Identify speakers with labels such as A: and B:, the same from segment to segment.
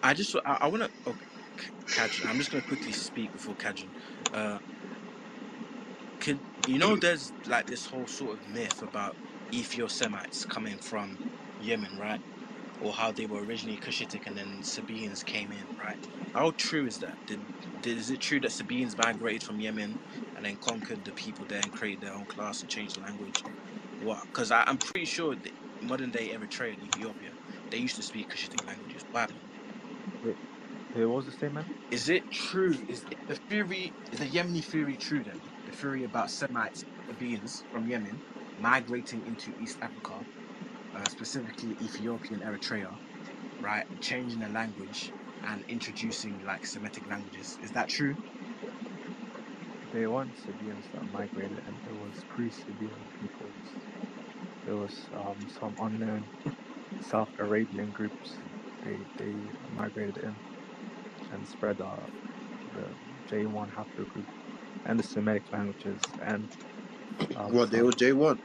A: I want to. Oh, Kajin. I'm just gonna quickly speak before Kajin. Uh, could there's like this whole sort of myth about Ethio-Semites coming from Yemen, right? Or how they were originally Cushitic and then Sabaeans came in, right? How true is that? Is it true that Sabaeans migrated from Yemen and then conquered the people there and created their own class and changed the language? What? Because I'm pretty sure that modern day Eritrea and Ethiopia, they used to speak Cushitic languages. What happened?
B: Wait, what was the statement?
A: Is it true? Is the Yemeni theory true then? The theory about Semites, Sabaeans from Yemen migrating into East Africa, specifically Ethiopia and Eritrea, right? Changing the language and introducing like Semitic languages. Is that true?
B: There weren't Sabaeans that migrated, and there was pre-Sabaean peoples. There was some unknown South Arabian groups. They migrated in and spread the J1 haplogroup and the Semitic languages and
C: What, they
B: some
C: were J1?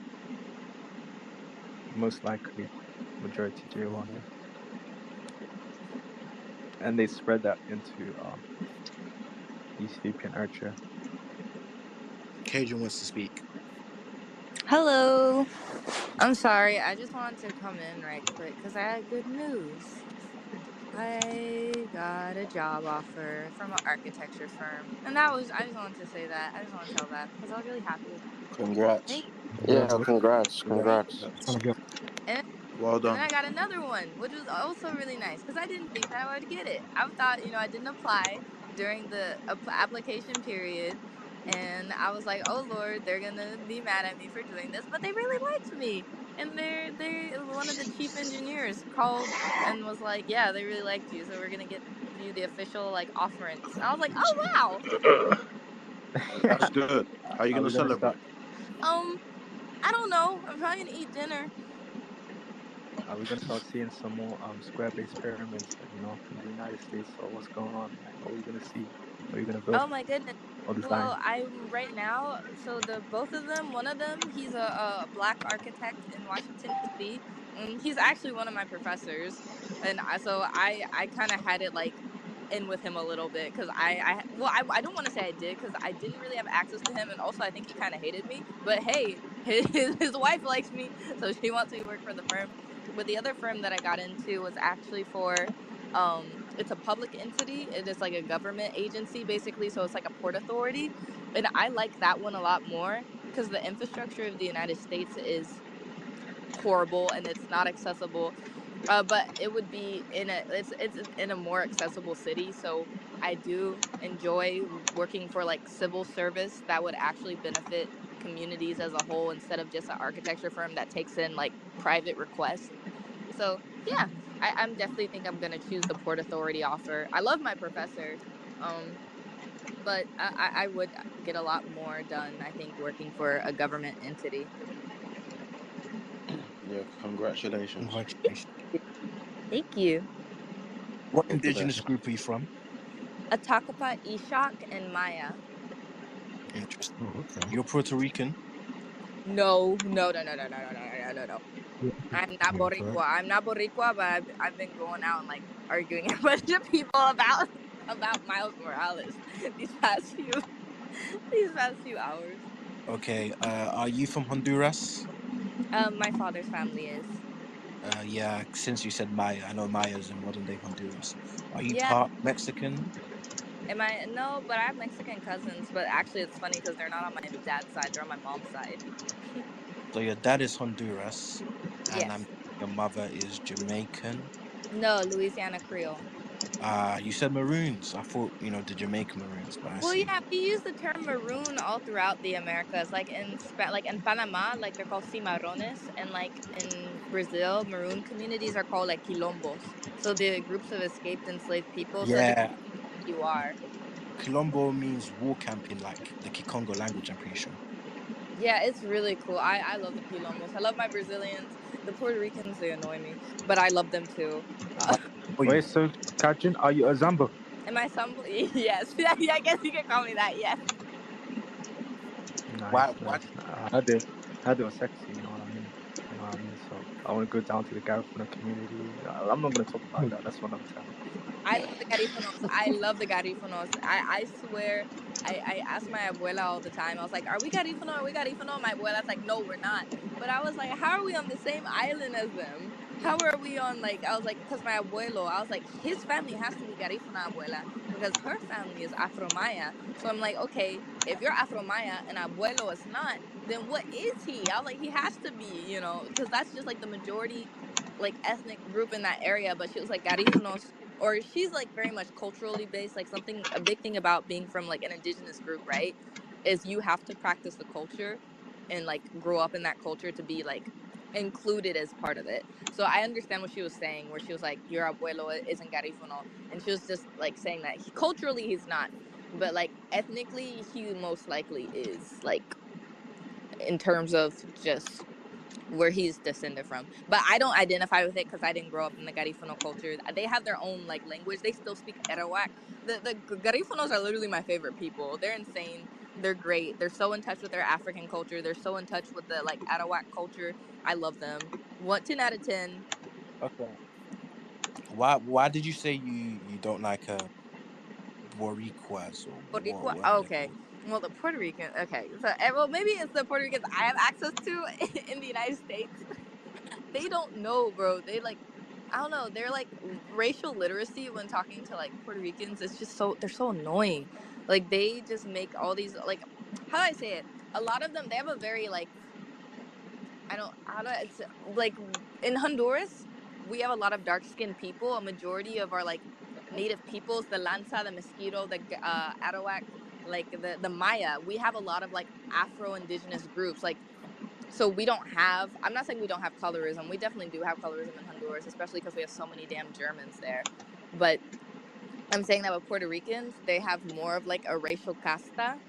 B: most likely majority J1, yeah. And they spread that into Ethiopian Eritrea.
A: Cajun wants to speak.
D: Hello. I'm sorry. I just wanted to come in right quick because I had good news. I got a job offer from an architecture firm. And I just wanted to say that. I just want to tell that because I was really happy.
C: Congrats.
D: Thank
E: Yeah,
B: Congratulations.
E: congrats,
D: Thank
E: congrats.
D: you. And,
C: Well
D: and then
C: done.
D: I got another one, which was also really nice because I didn't think that I would get it. I thought, I didn't apply during the application period. And I was like, oh Lord, they're gonna be mad at me for doing this, but they really liked me. And they one of the chief engineers called and was like, yeah, they really liked you, so we're gonna get you the official like offerance. And I was like, oh
C: That's good. How are you
B: Are
C: going to
B: we gonna
C: celebrate?
B: start?
D: wow. I don't know. I'm probably gonna eat dinner.
B: Are we gonna start seeing some more square-based pyramids, in the United States? Or what's going on? Like, what are we gonna see? What are you gonna build
D: Oh my goodness.
B: or design?
D: Well, I'm right now. So the both of them, one of them, he's a black architect in Washington D.C. He's actually one of my professors, and I kind of had it like in with him a little bit because I don't want to say I did because I didn't really have access to him, and also I think he kind of hated me. But hey, his wife likes me, so she wants me to work for the firm. But the other firm that I got into was actually for it's a public entity. It is like a government agency basically, so it's like a port authority, and I like that one a lot more because the infrastructure of the United States is horrible and it's not accessible. But it would be it's in a more accessible city, so I do enjoy working for like civil service that would actually benefit communities as a whole instead of just an architecture firm that takes in like private requests. So yeah, I'm definitely think I'm gonna choose the Port Authority offer. I love my professor, um, but I would get a lot more done. I think working for a government entity.
C: Yeah, congratulations.
A: Congratulations.
D: Thank you.
A: What
B: Thank you very
A: indigenous
B: much.
A: group are you from?
D: Atakapa Ishak and Maya.
A: Interesting.
F: Oh, okay.
A: You're Puerto Rican.
D: No, no, no, no, no, no, no, no, no, no, no.
F: Yeah,
D: I'm not
F: yeah, correct.
D: Boricua. I'm not Boricua, but I've been going out and like arguing with a bunch of people about Miles Morales these past few these past few hours.
A: Okay. Are you from Honduras?
D: My father's family is.
A: Yeah. Since you said Maya, I know Maya's in modern day Honduras. Are you
D: Yeah.
A: part Mexican?
D: Am I? No, but I have Mexican cousins. But actually, it's funny because they're not on my dad's side; they're on my mom's side.
A: So your dad is Honduras, and
D: Yes.
A: your mother is Jamaican.
D: No, Louisiana Creole.
A: You said Maroons. I thought the Jamaican Maroons, but I
D: Well,
A: see.
D: yeah, we use the term maroon all throughout the Americas. Like like in Panama, like they're called cimarrones, and like in Brazil, maroon communities are called like quilombos. So the groups of escaped enslaved people. So it depends
A: Yeah,
D: who you are.
A: Quilombo means war camp in like the Kikongo language. I'm pretty sure.
D: Yeah, it's really cool. I love the quilombos. I love my Brazilians. The Puerto Ricans, they annoy me, but I love them too.
A: But for
B: Wait,
A: you,
B: so Kajin, are you a Zamba?
D: Am I some? Yes, yeah, I guess you can call me that. Yes.
A: why?
B: Nice,
A: Why?
B: nice. I had it was sexy, you know what I mean? You know what I mean? So I want to go down to the Garifuna community. I'm not gonna talk about that. That's for another time.
D: I love the Garifunos. I love the Garifunos. I swear, I ask my abuela all the time. I was like, "Are we Garifuno? Are we Garifuno?" My abuela's like, "No, we're not." But I was like, "How are we on the same island as them? How are we on like?" I was like, "Cause my abuelo." I was like, "His family has to be Garifuna abuela because her family is Afro Maya." So I'm like, "Okay, if you're Afro Maya and abuelo is not, then what is he?" I was like, "He has to be, you know, because that's just like the majority." Like ethnic group in that area, but she was like Garifunos, or she's like very much culturally based. Like something, a big thing about being from like an indigenous group, right, is you have to practice the culture and like grow up in that culture to be like included as part of it. So I understand what she was saying, where she was like, "Your abuelo isn't Garifuno," and she was just like saying that culturally he's not, but like ethnically he most likely is, like in terms of just where he's descended from. But I don't identify with it because I didn't grow up in the Garifuno culture. They have their own like language. They still speak Arawak. The Garifunos are literally my favorite people. They're insane. They're great. They're so in touch with their African culture. They're so in touch with the like Arawak culture. I love them. 10 out of 10.
A: Okay. Why did you say you don't like Boricuas or
D: Boricua.
A: whatever they're
D: Okay.
A: called?
D: Well, the Puerto Rican. Okay. So, well, maybe it's the Puerto Ricans I have access to in the United States. They don't know, bro. They like, I don't know. They're like racial literacy when talking to like Puerto Ricans. It's just so they're so annoying. Like they just make all these like, how do I say it? A lot of them they have a very like, I don't how do I it's like in Honduras we have a lot of dark skinned people. A majority of our like native peoples, the Lanza, the Mosquito, the Arawak, like the Maya. We have a lot of like Afro indigenous groups like, so we don't have, I'm not saying we don't have colorism, we definitely do have colorism in Honduras, especially because we have so many damn Germans there, but I'm saying that with Puerto Ricans they have more of like a racial casta,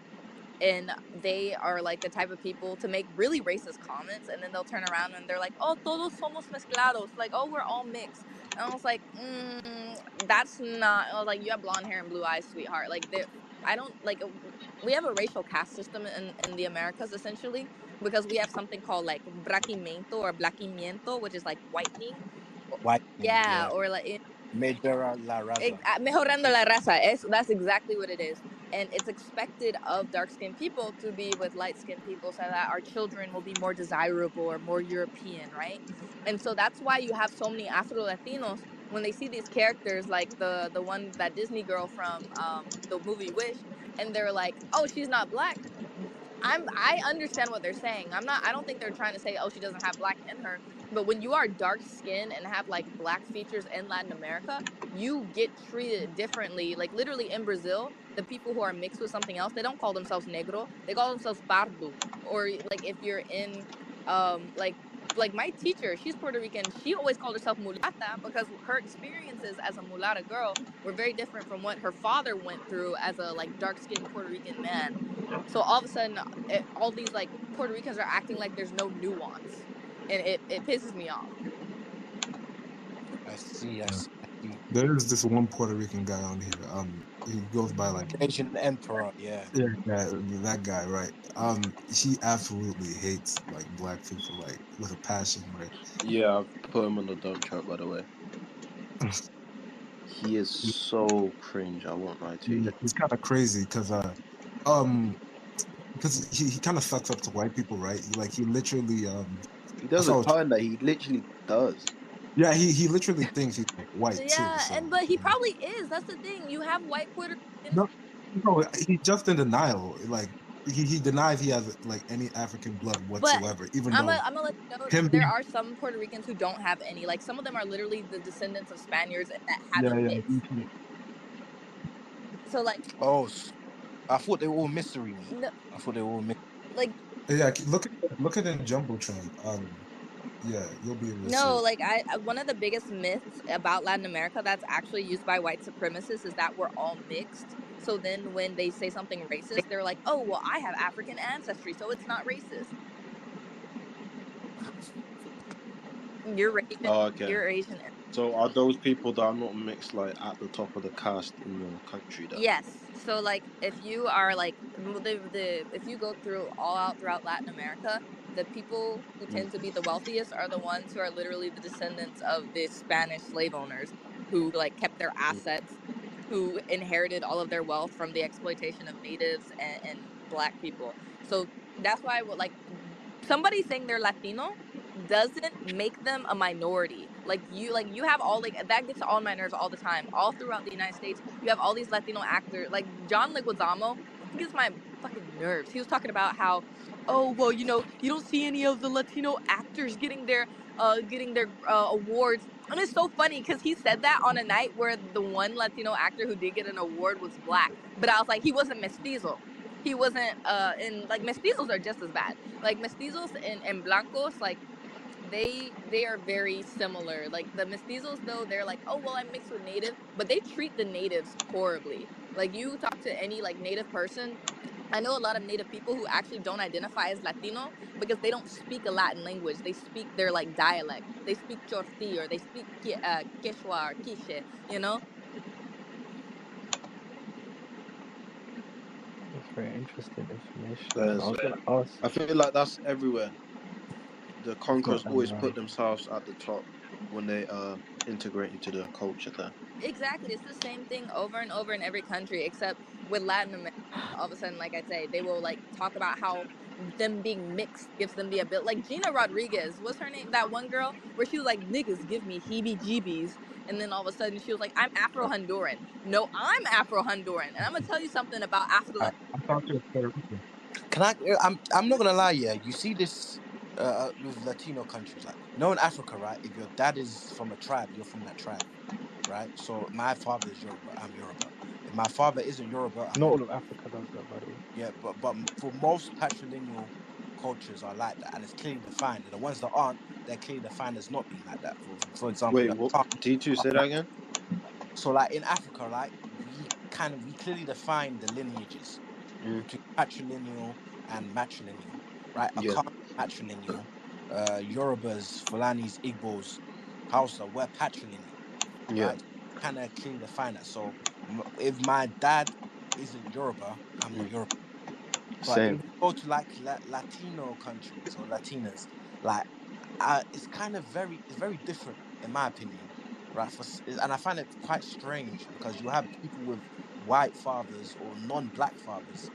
D: and they are like the type of people to make really racist comments, and then they'll turn around and they're like, "Oh, todos somos mezclados," like, "Oh, we're all mixed." And I was like, that's not, I was like, "You have blonde hair and blue eyes, sweetheart." Like I don't like, we have a racial caste system in the Americas essentially, because we have something called like braquimiento or blaquimiento, which is like whitening.
A: Whitening,
D: Yeah,
A: yeah.
D: or like
A: Mejora la raza.
D: mejorando la raza. That's exactly what it is. And it's expected of dark skinned people to be with light skinned people so that our children will be more desirable or more European, right? And so that's why you have so many Afro Latinos when they see these characters like the one, that Disney girl from the movie Wish, and they're like, "Oh, she's not black." I understand what they're saying. I don't think they're trying to say, "Oh, she doesn't have black in her." But when you are dark skinned and have like black features in Latin America, you get treated differently. Like literally in Brazil, the people who are mixed with something else, they don't call themselves negro, they call themselves pardo. Or like if you're in like my teacher, she's Puerto Rican, she always called herself mulata because her experiences as a mulata girl were very different from what her father went through as a like dark skinned Puerto Rican man. So all of a sudden, all these like Puerto Ricans are acting like there's no nuance, and it pisses me off.
A: I see, I
E: Yeah.
A: see, I see.
E: There is this one Puerto Rican guy on here. He goes by like
A: Asian Emperor, yeah.
E: yeah, that guy, right? He absolutely hates like black people, like with a passion, right?
C: Yeah, I've put him on the dump truck, by the way. He is so cringe, I won't lie to
E: Yeah,
C: you.
E: it's kind of crazy because he kind of sucks up to white people, right? Like he literally
C: He
E: I
C: does a
E: saw
C: ton that he literally does.
E: yeah, he literally thinks he's like white too.
D: Yeah,
E: So
D: and but he probably is. That's the thing. You have white Puerto Ricans.
E: no, no, he's just in denial. Like he denies he has like any African blood
D: But
E: whatsoever, even though
D: I'm gonna let you know
E: him
D: there
E: being
D: are some Puerto Ricans who don't have any. Like some of them are literally the descendants of Spaniards that
E: yeah,
D: haven't mixed.
E: yeah.
D: So like,
A: Oh, I thought they were all mystery meat.
D: no,
A: I thought they were all
D: like
E: Yeah, look at it in Jumbotron. Yeah, you'll be able to see
D: no,
E: it.
D: like one of the biggest myths about Latin America that's actually used by white supremacists is that we're all mixed. So then when they say something racist, they're like, "Oh, well, I have African ancestry, so it's not racist." You're Asian.
C: Oh, okay.
D: You're Asian.
C: So are those people that are not mixed like at the top of the cast in your country then?
D: Yes. So like if you are like the if you go through all out throughout Latin America, the people who
C: Mm.
D: tend to be the wealthiest are the ones who are literally the descendants of the Spanish slave owners. who like kept their assets, who inherited all of their wealth from the exploitation of natives and black people. So that's why like somebody saying they're Latino doesn't make them a minority. Like you have all like that gets on my nerves all the time. All throughout the United States, you have all these Latino actors like John Leguizamo. He gets my fucking nerves. He was talking about how, oh well, you don't see any of the Latino actors getting their awards. And it's so funny because he said that on a night where the one Latino actor who did get an award was black. But I was like, he wasn't mestizo. He wasn't and like mestizos are just as bad. Like mestizos and blancos, like they are very similar. Like the mestizos though, they're like, oh well, I'm mixed with native, but they treat the natives horribly. Like you talk to any like native person, I know a lot of native people who actually don't identify as Latino because they don't speak a Latin language. They speak their like dialect. They speak Chorti or they speak Quechua or Quiche, you know?
B: That's very interesting information. So I
C: There's,
B: was gonna ask.
C: I feel like that's everywhere. The
B: It's
C: conquerors
B: not
C: always put themselves at the top when they integrate into the culture there.
D: Exactly. It's the same thing over and over in every country, except with Latin America. All of a sudden, like I say, they will like talk about how them being mixed gives them the ability. Like Gina Rodriguez, what's her name? That one girl where she was like, "Niggas give me heebie-jeebies," and then all of a sudden she was like, "I'm Afro-Honduran." No, I'm Afro-Honduran, and I'm gonna tell you something about Afro.
E: I thought you were Puerto Rican.
A: Can I? I'm not gonna lie. Yeah, you see this with Latino countries, like in Africa, right? If your dad is from a tribe, you're from that tribe, right? So my father is Yoruba. I'm Yoruba. If my father isn't Yoruba, I'm
B: Not
A: not.
B: all of Africa does that, by the way.
A: Yeah, but for most patrilineal cultures are like that, and it's clearly defined. And the ones that aren't, they're clearly defined as not being like that. For example,
C: Wait, what? T2, say that again?
A: so like in Africa, right, we clearly define the lineages
C: Mm,
A: between patrilineal and matrilineal, right?
C: yeah,
A: Akan matrilineal, Yorubas, Fulanis, Igbos, Hausa, we're patrilineal,
C: yeah,
A: right? Kind of clearly define that. So if my dad isn't Yoruba, I'm not
C: mm,
A: Yoruba. But if
C: same.
A: you go to like Latino countries or Latinas, like it's very different in my opinion, right? And I find it quite strange because you have people with white fathers or non-black fathers,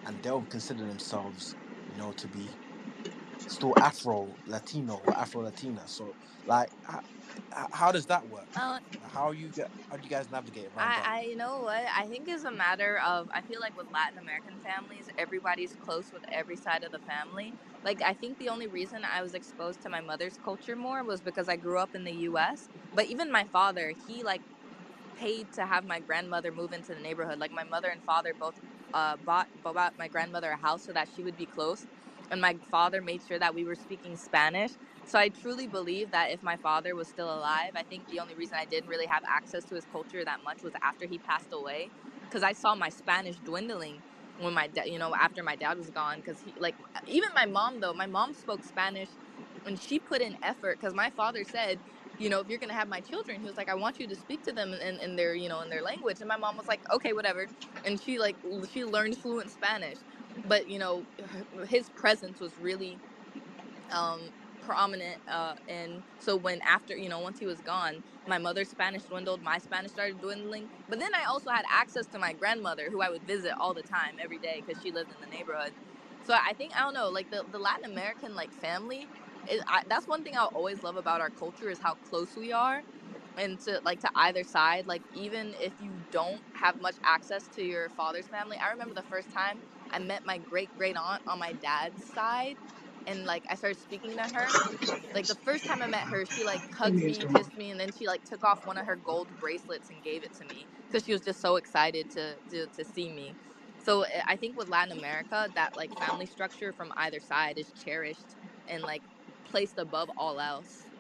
A: and they'll consider themselves, to be still Afro Latino or Afro Latina. So, like, how does that work?
D: Uh,
A: How do you guys navigate around that?
D: I you know what? I think it's a matter of I feel like with Latin American families, everybody's close with every side of the family. Like I think the only reason I was exposed to my mother's culture more was because I grew up in the US. But even my father, he like paid to have my grandmother move into the neighborhood. Like my mother and father both bought my grandmother a house so that she would be close. And my father made sure that we were speaking Spanish. So I truly believe that if my father was still alive, I think the only reason I didn't really have access to his culture that much was after he passed away. Because I saw my Spanish dwindling when my dad, after my dad was gone. Because he, like, even my mom, though, my mom spoke Spanish and she put in effort. Because my father said, if you're gonna have my children, he was like, I want you to speak to them in their, in their language. And my mom was like, okay, whatever. And she learned fluent Spanish, but his presence was really prominent. And so when after once he was gone, my mother's Spanish dwindled, my Spanish started dwindling. But then I also had access to my grandmother, who I would visit all the time, every day, because she lived in the neighborhood. So I think, I don't know, like the Latin American like family that's one thing I'll always love about our culture is how close we are. And to either side, like even if you don't have much access to your father's family, I remember the first time I met my great great aunt on my dad's side, and like I started speaking to her. Like the first time I met her, she like hugged me, kissed me, and then she like took off one of her gold bracelets and gave it to me because she was just so excited to see me. So I think with Latin America, that like family structure from either side is cherished and like placed above all else.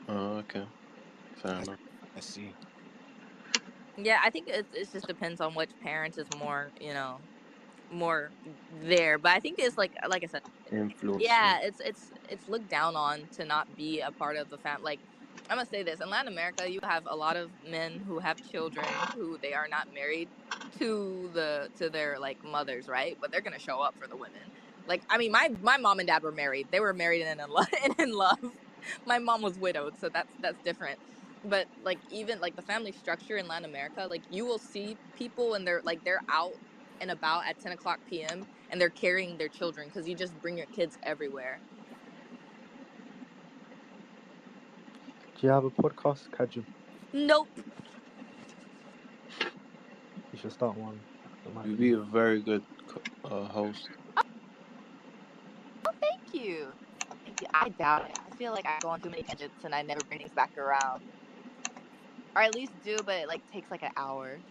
C: Oh, okay, fair
A: I,
C: enough.
A: I see.
D: Yeah, I think it just depends on which parent is more, more there. But I think it's like I said,
C: Influencing.
D: yeah, it's looked down on to not be a part of the family. Like I'm gonna say this: in Latin America, you have a lot of men who have children who they are not married to their like mothers, right? But they're gonna show up for the women. Like, I mean, my mom and dad were married. They were married and in love. My mom was widowed, so that's different. But like, even like the family structure in Latin America, like you will see people and they're out and about at 10 o'clock p.m. and they're carrying their children because you just bring your kids everywhere.
B: Do you have a podcast, Kajun?
D: Nope.
B: You should start one. In my
C: You'd be a
B: opinion.
C: very good host.
D: Thank you. Thank you. I doubt it. I feel like I go on too many tangents and I never bring things back around. Or at least do, but it like takes like an hour.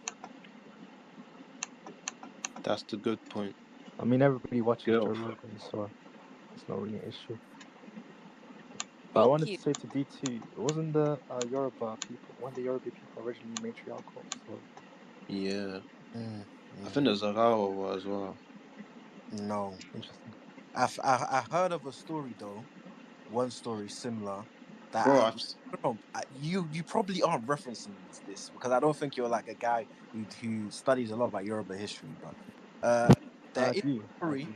C: That's the good point.
B: I mean, everybody watches Joe
C: Girl.
B: Rogan, so it's not really an issue. But I
D: Thank
B: wanted
D: you.
B: to say to D2, wasn't the Yoruba people, when the Yoruba people originally matriarchal? So
C: Yeah.
A: Mm,
C: I think there's a Rawa as well.
A: no,
B: interesting.
A: I heard of a story though. One story similar that
C: Bro,
A: you probably aren't referencing this because I don't think you're like a guy who studies a lot about Yoruba history. But there
B: I
A: is
B: do.
A: a story.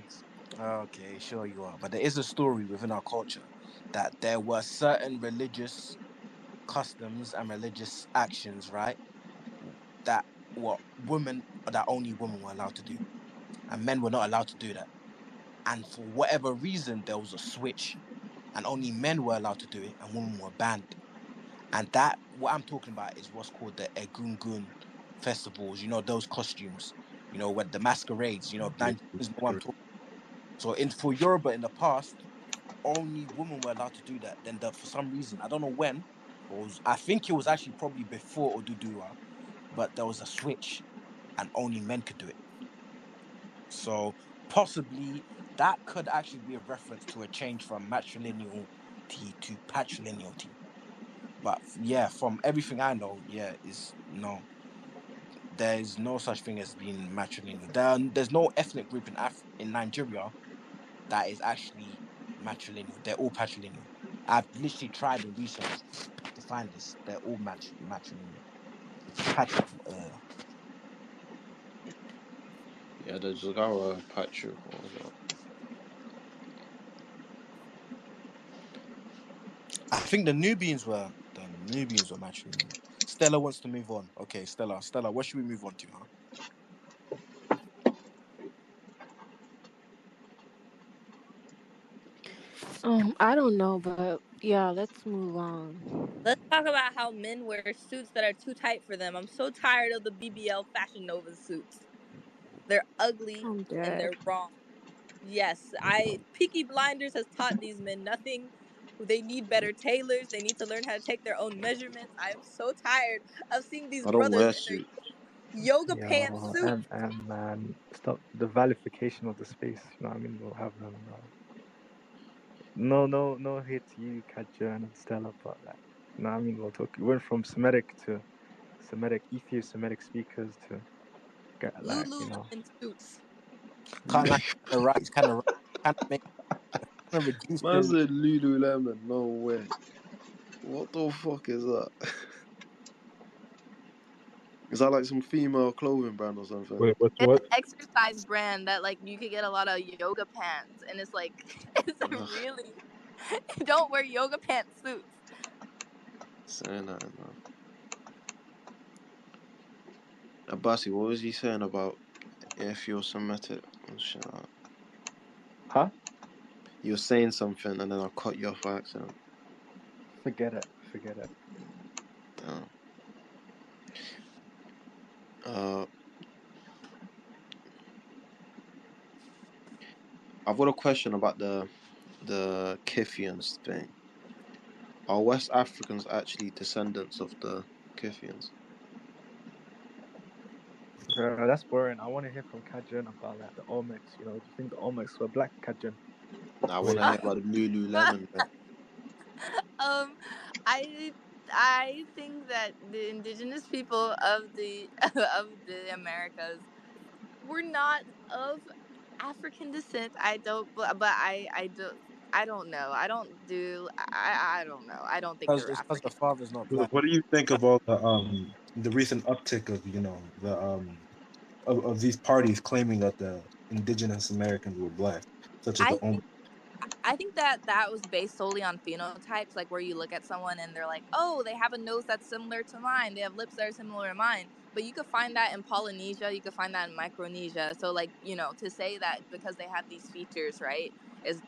A: Okay, sure you are. But there is a story within our culture that there were certain religious customs and religious actions, right? That only women were allowed to do, and men were not allowed to do that. And for whatever reason, there was a switch, and only men were allowed to do it, and women were banned. And that, what I'm talking about, is what's called the Egungun festivals. You know, those costumes. You know, with the masquerades. You know, Nigerians know what I'm talking. So for Yoruba in the past, only women were allowed to do that. Then for some reason, I don't know when, but I think it was actually probably before Oduduwa, but there was a switch, and only men could do it. So possibly that could actually be a reference to a change from matrilineal to patrilineal. But yeah, from everything I know, yeah, is no. There's no such thing as being matrilineal. There's no ethnic group in Nigeria that is actually matrilineal. They're all patrilineal. I've literally tried and researched to find this. They're all matrilineal.
C: yeah, there's a Rawa patriarchal as well.
A: I think the Nubians were matrilineal. Stella wants to move on. Okay, Stella, what should we move on to, huh?
F: I don't know, but yeah, let's move on.
D: Let's talk about how men wear suits that are too tight for them. I'm so tired of the BBL Fashion Nova suits. They're ugly
F: I'm
D: and
F: dead.
D: they're wrong. Yes, Peaky Blinders has taught these men nothing. They need better tailors. They need to learn how to take their own measurements. I am so tired of seeing these
C: I don't
D: brothers
C: wear
D: in their
C: suits.
D: yoga pants
B: Yeah,
D: suits.
B: and man, stop the vilification of the space. You know what I mean? We'll have them. No hate to you, Kajun and Stella, but like, you know what I mean? We'll talk. We went from Semitic to Semitic, Ethio-Semitic speakers to like, you know.
D: Lululemon suits.
A: Can't like it's kind of make kind of reduce
C: Man
A: the.
C: said Lululemon, no way. What the fuck is that? Is that like some female clothing brand or something?
E: Wait, what's
D: It's
E: what?
D: an exercise brand that like you could get a lot of yoga pants, and it's like it's
C: Ugh,
D: really don't wear yoga pant suits.
C: saying that, man. Abasi, what was he saying about if you're Semitic and shit like that?
B: Huh?
C: You were saying something and then I cut you off by accident.
B: Forget it.
C: Damn. I've got a question about the Kithians thing. Are West Africans actually descendants of the Kithians?
B: That's boring. I want to hear from Kajun about like the Olmecs. You know, do you think the Olmecs were black, Kajun?
C: Nah, I want
E: Wait,
C: to hear about the Lululemon. Bit.
D: um, I think that the indigenous people of the of the Americas were not of African descent. I don't, but I don't know. I don't know. I don't think
A: Because
D: they're
A: it's because the
D: African.
A: father's not black.
E: what do you think of all the recent uptick of the of these parties claiming that the indigenous Americans were black? such as the Om.
D: I think that was based solely on phenotypes, like where you look at someone and they're like, oh, they have a nose that's similar to mine. They have lips that are similar to mine. But you could find that in Polynesia. You could find that in Micronesia. So, like, to say that because they have these features, right, is,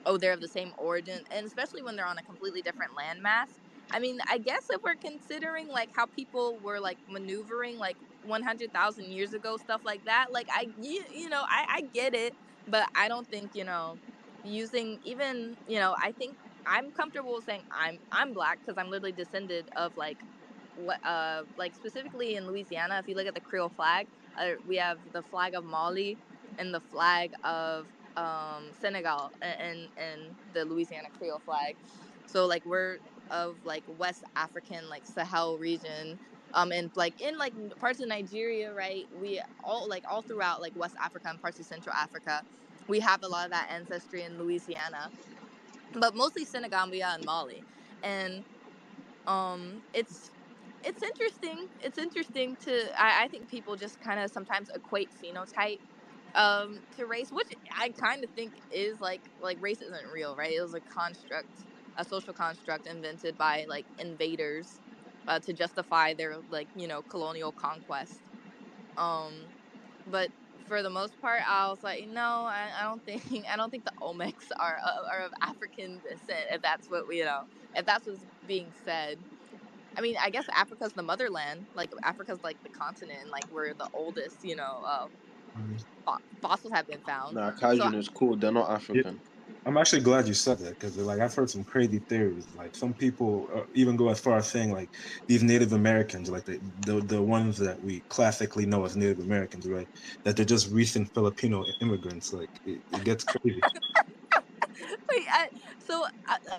D: oh, they're of the same origin. And especially when they're on a completely different landmass. I mean, I guess if we're considering, like, how people were, like, maneuvering, like, 100,000 years ago, stuff like that, like, I get it. But I don't think, using even I think I'm comfortable saying I'm black because I'm literally descended of like what like specifically in Louisiana. If you look at the Creole flag, we have the flag of Mali and the flag of Senegal and the Louisiana Creole flag. So like we're of like West African like Sahel region, and like in like parts of Nigeria, right, we all throughout like West Africa and parts of Central Africa, we have a lot of that ancestry in Louisiana, but mostly Senegambia and Mali. And it's interesting. It's interesting to I think people just kind of sometimes equate phenotype to race, which I kind of think is like race isn't real, right? It was a construct, a social construct invented by like invaders to justify their like colonial conquest. But for the most part, I was like, no, I don't think I don't think the Olmecs are of African descent. If that's what if that's what's being said. I mean, I guess Africa's the motherland. Like Africa's like the continent, and like we're the oldest. Fossils have been found.
C: Nah,
D: So
C: Kajun is cool. They're not
E: Yeah,
C: African.
E: I'm actually glad you said that because like I've heard some crazy theories. Like some people even go as far as saying like these Native Americans, like the ones that we classically know as Native Americans, right? That they're just recent Filipino immigrants. Like it gets crazy.
D: Wait,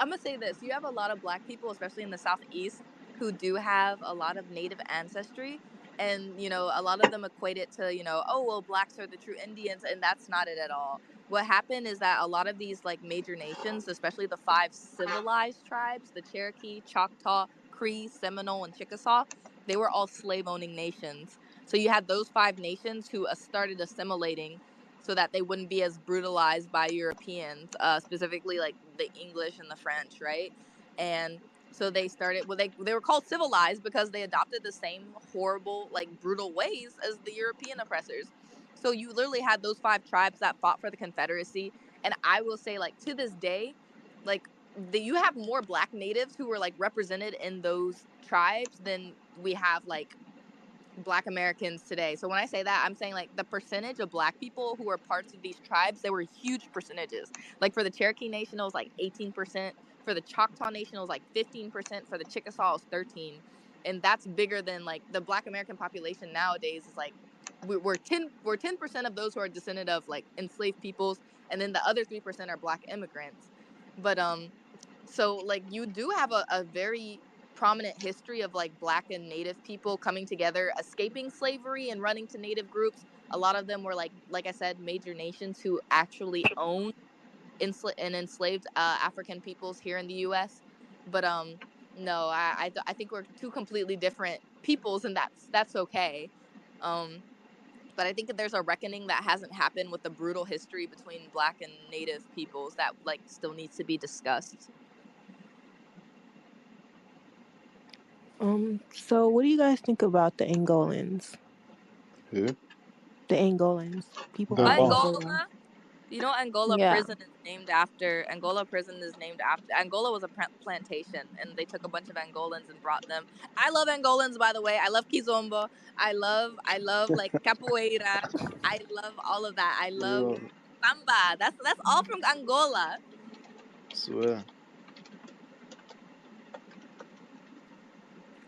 D: I'm gonna say this: you have a lot of Black people, especially in the Southeast, who do have a lot of Native ancestry, and a lot of them equate it to oh well, Blacks are the true Indians, and that's not it at all. What happened is that a lot of these like major nations, especially the 5 civilized tribes, the Cherokee, Choctaw, Cree, Seminole, and Chickasaw, they were all slave owning nations. So you had those 5 nations who started assimilating so that they wouldn't be as brutalized by Europeans, specifically like the English and the French, right? And so they started. Well, they were called civilized because they adopted the same horrible, like brutal ways as the European oppressors. So you literally had those 5 tribes that fought for the Confederacy, and I will say, like to this day, like you have more Black natives who were like represented in those tribes than we have like Black Americans today. So when I say that, I'm saying like the percentage of Black people who were parts of these tribes, they were huge percentages. Like for the Cherokee Nation, it was like 18%. For the Choctaw Nation, it was like 15%. For the Chickasaw, it was 13%. And that's bigger than like the Black American population nowadays is like we're 10% of those who are descended of like enslaved peoples, and then the other 3% are Black immigrants. But so like you do have a very prominent history of like Black and Native people coming together, escaping slavery and running to Native groups. A lot of them were like I said, major nations who actually owned and enslaved African peoples here in the U.S. But no, I think we're two completely different peoples, and that's okay. Um, but I think that there's a reckoning that hasn't happened with the brutal history between Black and Native peoples that like still needs to be discussed.
F: So what do you guys think about the Angolans?
C: Who?
F: The Angolans, people
E: The
F: from
E: oh,
F: Angola.
D: Angola. Angola
F: Yeah.
D: prison is named after Angola was a plantation, and they took a bunch of Angolans and brought them. I love Angolans, by the way. I love Kizomba. I love like capoeira. I love all of that. I love
C: Yo,
D: samba. That's all from Angola.
C: swear.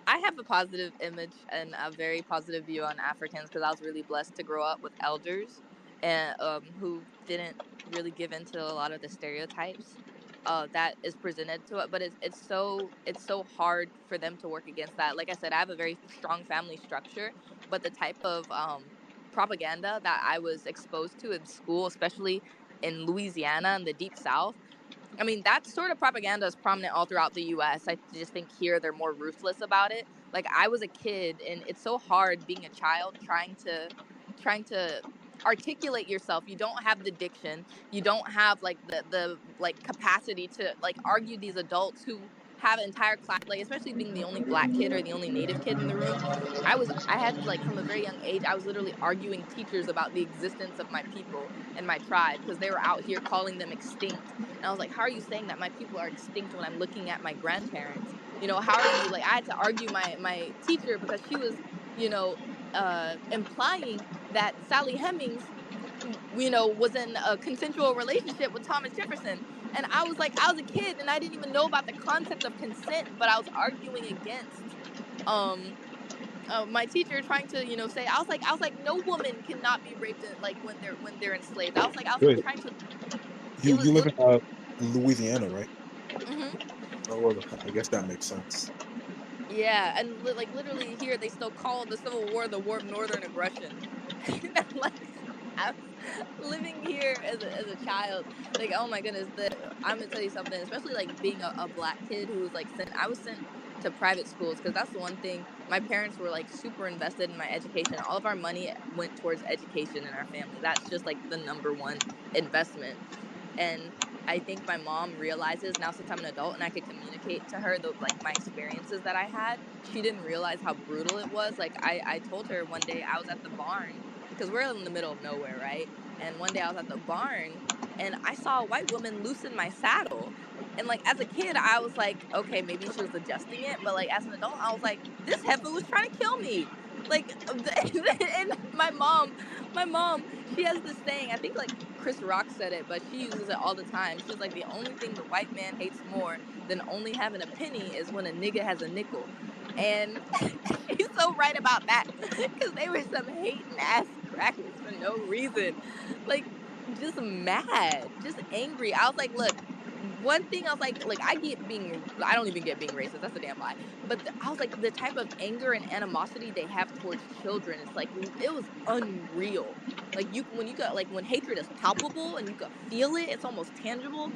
D: I have a positive image and a very positive view on Africans because I was really blessed to grow up with elders and who didn't really give into a lot of the stereotypes that is presented to it. But it's so hard for them to work against that. Like I said, I have a very strong family structure, but the type of propaganda that I was exposed to in school, especially in Louisiana and the Deep South, I mean, that sort of propaganda is prominent all throughout the US. I just think here they're more ruthless about it. Like I was a kid and it's so hard being a child trying to articulate yourself. You don't have the diction. You don't have like the like capacity to like argue these adults who have entire class, like especially being the only black kid or the only native kid in the room. I had like from a very young age, I was literally arguing teachers about the existence of my people and my tribe because they were out here calling them extinct. And I was like, how are you saying that my people are extinct when I'm looking at my grandparents? You know, how are you like, I had to argue my teacher because she was, you know, implying that Sally Hemings, you know, was in a consensual relationship with Thomas Jefferson. And I was like, I was a kid and I didn't even know about the concept of consent, but I was arguing against um my teacher trying to, you know, say, I was like, no woman cannot be raped like when they're enslaved. I was like
E: Wait,
D: trying to. It
E: you
D: was
E: live in Louisiana, right?
D: hmm
E: Oh, well, I guess that makes sense.
D: yeah, and like literally here they still call the Civil War the War of Northern Aggression. And I'm like, I was living here as a child. Like, oh my goodness, I'm gonna tell you something, especially like being a black kid who was like sent. I was sent to private schools because that's the one thing. My parents were like super invested in my education. All of our money went towards education in our family. That's just like the number one investment. And I think my mom realizes now, since I'm an adult and I could communicate to her the like my experiences that I had, she didn't realize how brutal it was. Like I told her one day I was at the barn because we're in the middle of nowhere, right? And one day I was at the barn and I saw a white woman loosen my saddle. And like as a kid, I was like, okay, maybe she was adjusting it. But like as an adult, I was like, this heifer was trying to kill me. Like and my mom, she has this saying, I think like Chris Rock said it, but she uses it all the time. She's like, the only thing the white man hates more than only having a penny is when a nigga has a nickel. And she's so right about that because they were some hating ass crackers for no reason. Like, just mad, just angry. I was like, look, one thing I was like I don't even get being racist. That's a damn lie. But I was like, the type of anger and animosity they have towards children, it's like, it was unreal. Like when you got like when hatred is palpable and you could feel it, it's almost tangible.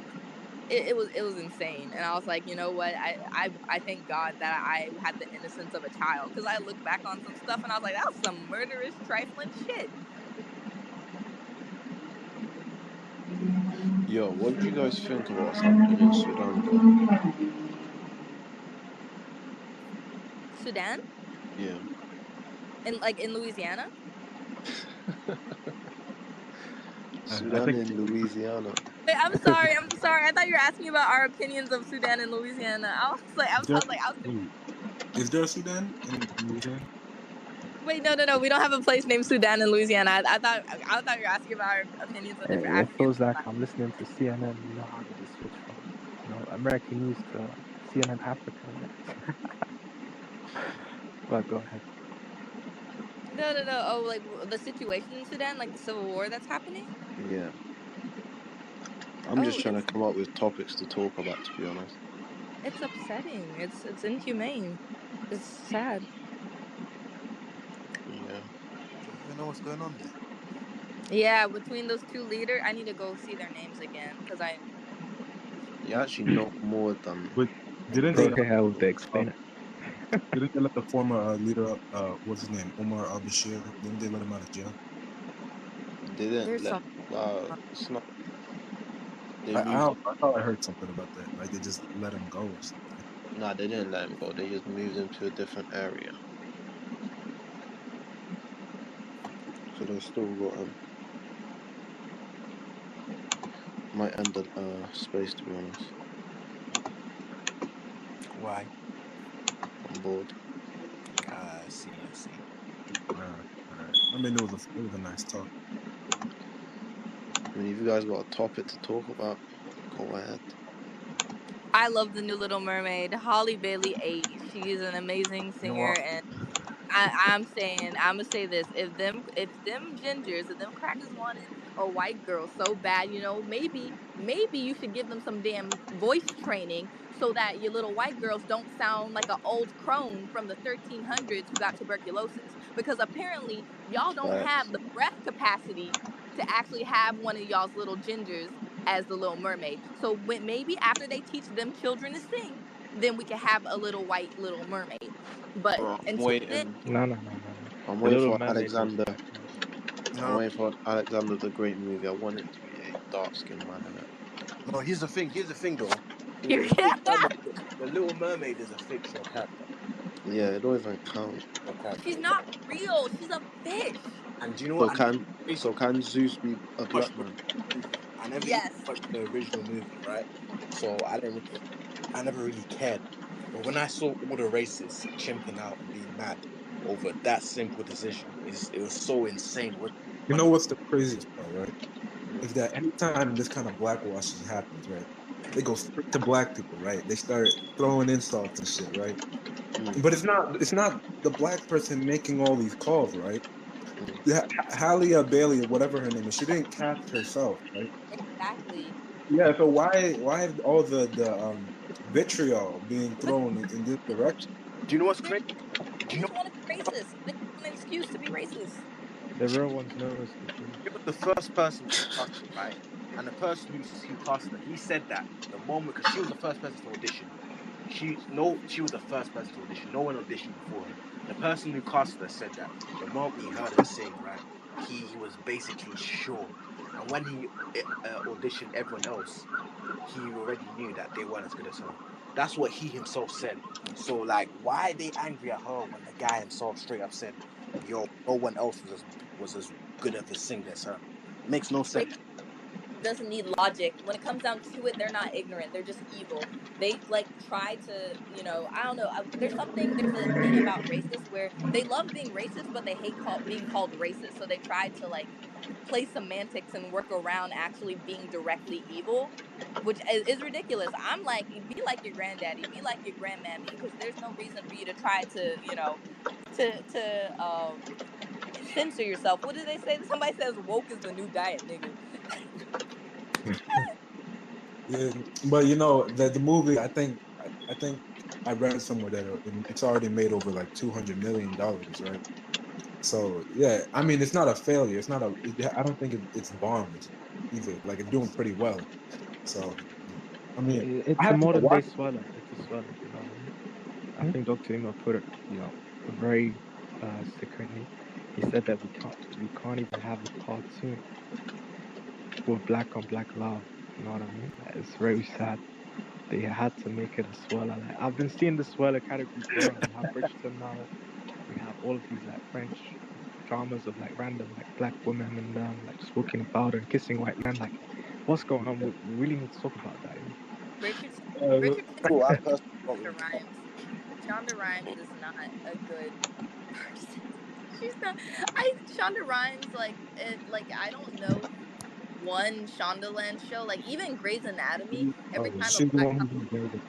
D: It was insane. And I was like, you know what? I thank God that I had the innocence of a child because I look back on some stuff and I was like, that was some murderous, trifling shit.
C: Yo, what did you guys think of what's happening in Sudan, though?
D: Sudan
C: Yeah.
D: and like in Louisiana.
E: I
C: Sudan
E: think
C: in Louisiana.
D: Wait, I'm sorry. I'm sorry. I thought you were asking about our opinions of Sudan and Louisiana. I was like,
E: is there,
D: I was
E: is there a Sudan in Louisiana?
D: wait, no. We don't have a place named Sudan in Louisiana. I thought you were asking about our opinions on different
B: It
D: African.
B: feels like I'm listening to CNN. You know how they just switch from, American news to CNN Africa. Innit? But go ahead.
D: No. Oh, like the situation in Sudan, like the civil war that's happening.
C: Yeah. I'm just
D: Oh,
C: trying to come up with topics to talk about, to be honest.
D: it's upsetting. It's inhumane. It's sad.
C: Yeah.
G: Do you even know what's going on there?
D: Yeah, between those two leaders, I need to go see their names again because I.
C: You actually know more than
E: But didn't
B: Go
E: they?
B: ahead, they explain it.
E: Didn't they let the former leader, what's his name, Omar al Bashir? Didn't they let him out of jail?
C: they didn't
D: There's
C: let.
D: so.
C: It's not. They
E: I,
C: moved.
E: I thought I heard something about that. Like they just let him go or something.
C: Nah, they didn't let him go. They just moved him to a different area. So they still got him. Might end the space, to be honest.
G: Why?
C: I'm bored.
G: I see.
E: All right. I mean, it was a nice talk.
C: I mean, if you guys got a topic to talk about, go ahead.
D: I love the new Little Mermaid. Holly Bailey 8. She's an amazing
G: You know
D: singer,
G: what?
D: and I'm gonna say this: if them gingers, if them crackers wanted a white girl so bad, maybe you should give them some damn voice training so that your little white girls don't sound like an old crone from the 1300s who got tuberculosis. Because apparently y'all don't have
C: Facts.
D: the breath capacity to actually have one of y'all's little gingers as the Little Mermaid. So maybe after they teach them children to sing, then we can have a little white Little Mermaid. But
C: Bro, I'm
D: until then,
C: waiting.
B: No.
C: I'm
B: The
C: waiting
B: Little
C: for
B: Mermaid was
C: Alexander.
B: black, man.
C: I'm
G: No,
C: waiting for Alexander the Great movie. I want it to be a dark skinned man in it.
G: no. Here's the thing. Here's the thing, though.
D: You're
G: The Little Mermaid is a fictional character.
C: Yeah, it don't even count.
D: She's not real. She's a fish.
G: And do you know
C: So
G: what? And
C: can
G: crazy.
C: Zeus be a
G: Watched
C: black
G: the
C: man?
G: movie. I never even
D: Yes.
G: watched the original movie, right? So I never really cared. But when I saw all the races chimping out and being mad over that simple decision, it was so insane. It was
E: You know
G: funny.
E: what's the craziest part, right?
C: Mm.
E: Is that anytime this kind of blackwashing happens, right, they go straight to black people, right? They start throwing insults and shit, right?
C: Mm.
E: But it's not the black person making all these calls, right?
C: Mm.
E: Halle Bailey or whatever her name is, she didn't cast herself, right?
D: Exactly.
E: Yeah, so why is all the vitriol being thrown in this direction?
G: Do you know what's
D: They
G: crazy? Do you know
D: just want to be racist. They just want an excuse to be racist.
B: The real ones know it's the truth.
G: she was the first person to cast her, right? And the person who cast her, he said that the moment because she was the first person to audition. She was the first person to audition. No one auditioned before her. The person who cast her said that the moment he heard her sing, right, he was basically sure. And when he auditioned everyone else, he already knew that they weren't as good as her. That's what he himself said. So like, why are they angry at her when the guy himself straight up said, "Yo, no one else was as good of a singer as her." It makes no sense.
D: Doesn't need logic. When it comes down to it, they're not ignorant. They're just evil. They like try to, I don't know. There's a thing about racists where they love being racist, but they hate being called racist. So they try to like play semantics and work around actually being directly evil, which is ridiculous. I'm like, be like your granddaddy, be like your grandmammy, because there's no reason for you to try to, to censor yourself. What did they say? Somebody says woke is the new diet, nigga.
E: Yeah, but you know the movie. I think I read somewhere that it's already made over like $200 million, right? So yeah, I mean it's not a failure. It's not a. I don't think it's bombed either. Like it's doing pretty well. So I mean, I
B: It's a
E: haven't
B: modern day
E: watched it.
B: swallow. It's a swallow. You know what I mean? I think Dr. Uma put it, very succinctly. He said that we can't even have a cartoon with black on black love. You know what I mean? Like, it's very sad. They had to make it a swallow. Like I've been seeing the swallow category growing. We have Bridgerton now. We have all of these like French dramas of like random like black women and like just walking in powder and kissing white men. Like, what's going on? We really need to talk about that.
D: Richardson,
E: Uh,
D: Richardson
G: Cool. I
D: is
G: personally don't
D: Shonda
G: really.
D: Rhimes. Shonda Rhimes is not a good person. She's not. Shonda Rhimes like I don't know one Shondaland show like even Grey's Anatomy. Every time a
E: she's the
D: black
E: one who
D: couple,
E: did David.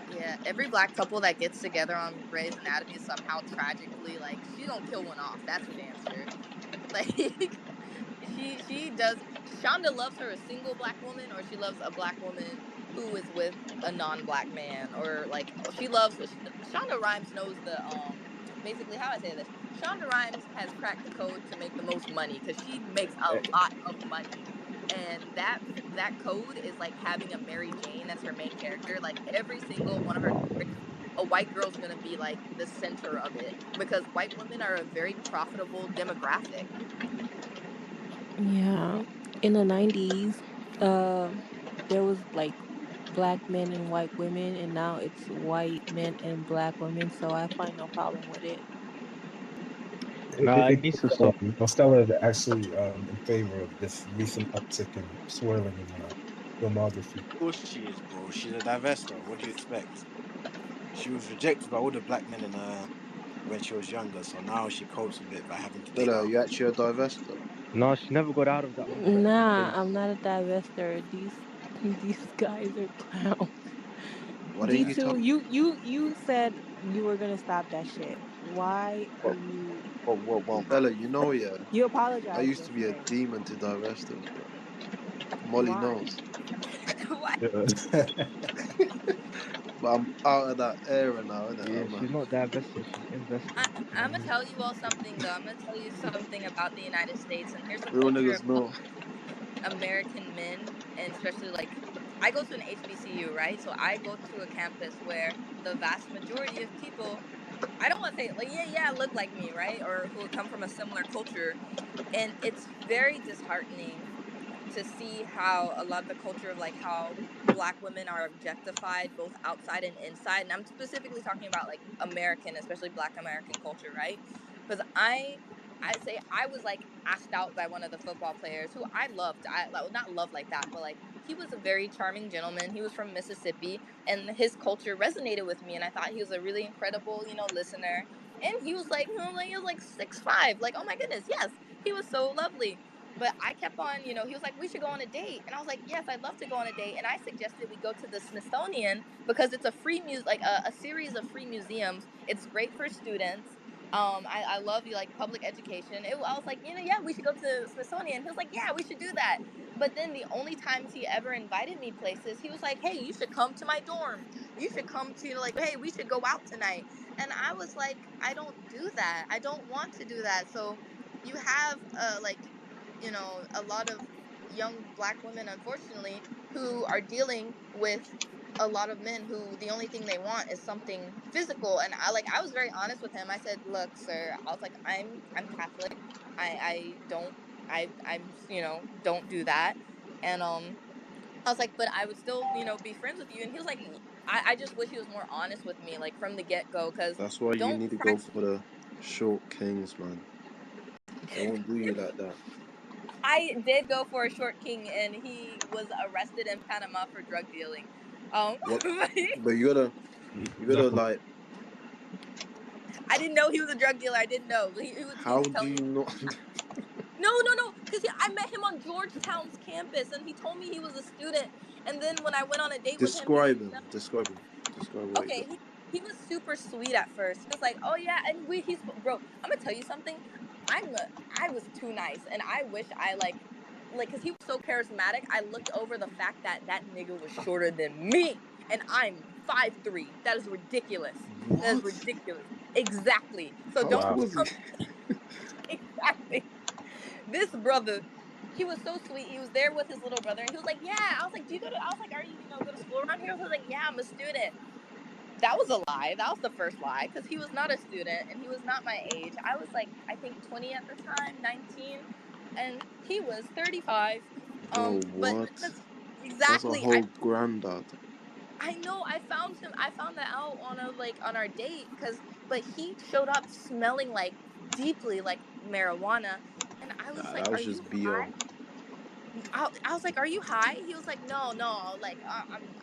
D: yeah, every black couple that gets together on Grey's Anatomy is somehow tragically like she don't kill one off. That's for damn sure. Like she does. Shonda loves her a single black woman, or she loves a black woman who is with a non-black man, or like she loves. Shonda Rhimes knows the basically how I say this. Shonda Rhimes has cracked the code to make the most money because she makes a lot of money, and that code is like having a Mary Jane that's her main character. Like every single one of her stories, a white girl's gonna be like the center of it because white women are a very profitable demographic.
F: Yeah. In the 90s, uh, there was like black men and white women, and now it's white men and black women. So I find no problem with it.
B: Nah, it needs to stop.
E: Stella is actually in favor of this recent uptick in swirling in filmography.
A: Of course she is, bro. She's a divester. What do you expect? She was rejected by all the black men in when she was younger, so now she copes with it by having to date
C: Stella, are
A: other.
C: you actually a divester?
B: No, she never got out of that unattractive
F: Nah, I'm
B: phase.
F: not a divester. These guys are clowns.
C: Why don't you tell
F: G2, you said you were gonna stop that shit. Why are
G: Well,
F: you
G: well,
C: Stella, you know, yeah,
F: you
C: I
F: apologized
C: used to be a
F: yesterday.
C: demon to divestors, bro. Molly
F: Why?
C: knows.
D: What?
E: Yeah.
C: But I'm out of that era now, innit?
B: Yeah, she's not divesting, she's investing. You know what
D: I'm
B: I
D: gonna
B: mean?
D: tell you all something though. I'm gonna tell you something about the United States, and here's the
C: Real
D: culture
C: niggas
D: of
C: know.
D: American men, and especially like I go to an HBCU, right? So I go to a campus where the vast majority of people I don't want to say like yeah look like me, right, or who come from a similar culture, and it's very disheartening to see how a lot of the culture of like how black women are objectified both outside and inside, and I'm specifically talking about like American, especially black American culture, right? Because I say I was like asked out by one of the football players who I loved. I well, not love like that, but like he was a very charming gentleman. He was from Mississippi, and his culture resonated with me, and I thought he was a really incredible, listener. And he was like, he was like 6'5", like, oh my goodness, yes, he was so lovely. But I kept on, he was like, we should go on a date. And I was like, yes, I'd love to go on a date. And I suggested we go to the Smithsonian because it's a free like a series of free museums. It's great for students. I love you like public education. I was like, yeah, we should go to the Smithsonian. He was like, yeah, we should do that. But then the only times he ever invited me places, he was like, hey, you should come to my dorm. You should come to like, hey, we should go out tonight. And I was like, I don't do that. I don't want to do that. So you have like a lot of young black women, unfortunately, who are dealing with a lot of men who the only thing they want is something physical. And I was very honest with him. I said, look, sir, I was like, I'm Catholic. I don't I'm don't do that. And I was like, but I would still, be friends with you. And he was like, I just wish he was more honest with me, like from the get-go, because
C: That's why you
D: don't
C: need to
D: try.
C: go for the short kings, man. They won't do you like that.
D: I did go for a short king, and he was arrested in Panama for drug dealing.
C: What?
D: But
C: But you gotta like.
D: I didn't know he was a drug dealer. I didn't know. He
C: How
D: was
C: do
D: telling
C: you
D: me.
C: not?
D: No, because I met him on Georgetown's campus, and he told me he was a student. And then when I went on a date with him, he was
C: Describe him. Describe him. Describe what he
D: okay.
C: does.
D: He was super sweet at first. He was like, "Oh yeah," and he's bro. I'm gonna tell you something. I was too nice, and I wish I because he was so charismatic. I looked over the fact that that nigga was shorter than me, and I'm 5'3". That is ridiculous. That is
C: What?
D: ridiculous. Exactly. So
C: How
D: don't
C: tall
B: Wow.
C: was he?
D: exactly. This brother, he was so sweet. He was there with his little brother, and he was like, "Yeah." I was like, "Do you go to?" I was like, "Are you go to school around here?" He was like, "Yeah, I'm a student." That was a lie. That was the first lie because he was not a student and he was not my age. I was like, I think 20 at the time, 19, and he was 35.
C: Bro,
D: But
C: what?
D: because
C: That's a
D: exactly,
C: whole granddad.
D: I know I found him. I found that out on on our date but he showed up smelling like deeply like marijuana, and I was
C: Nah,
D: like,
C: that
D: "Are
C: was
D: you
C: just
D: high?"
C: BO.
D: I was like, "Are you high?" He was like, "No, no." Like,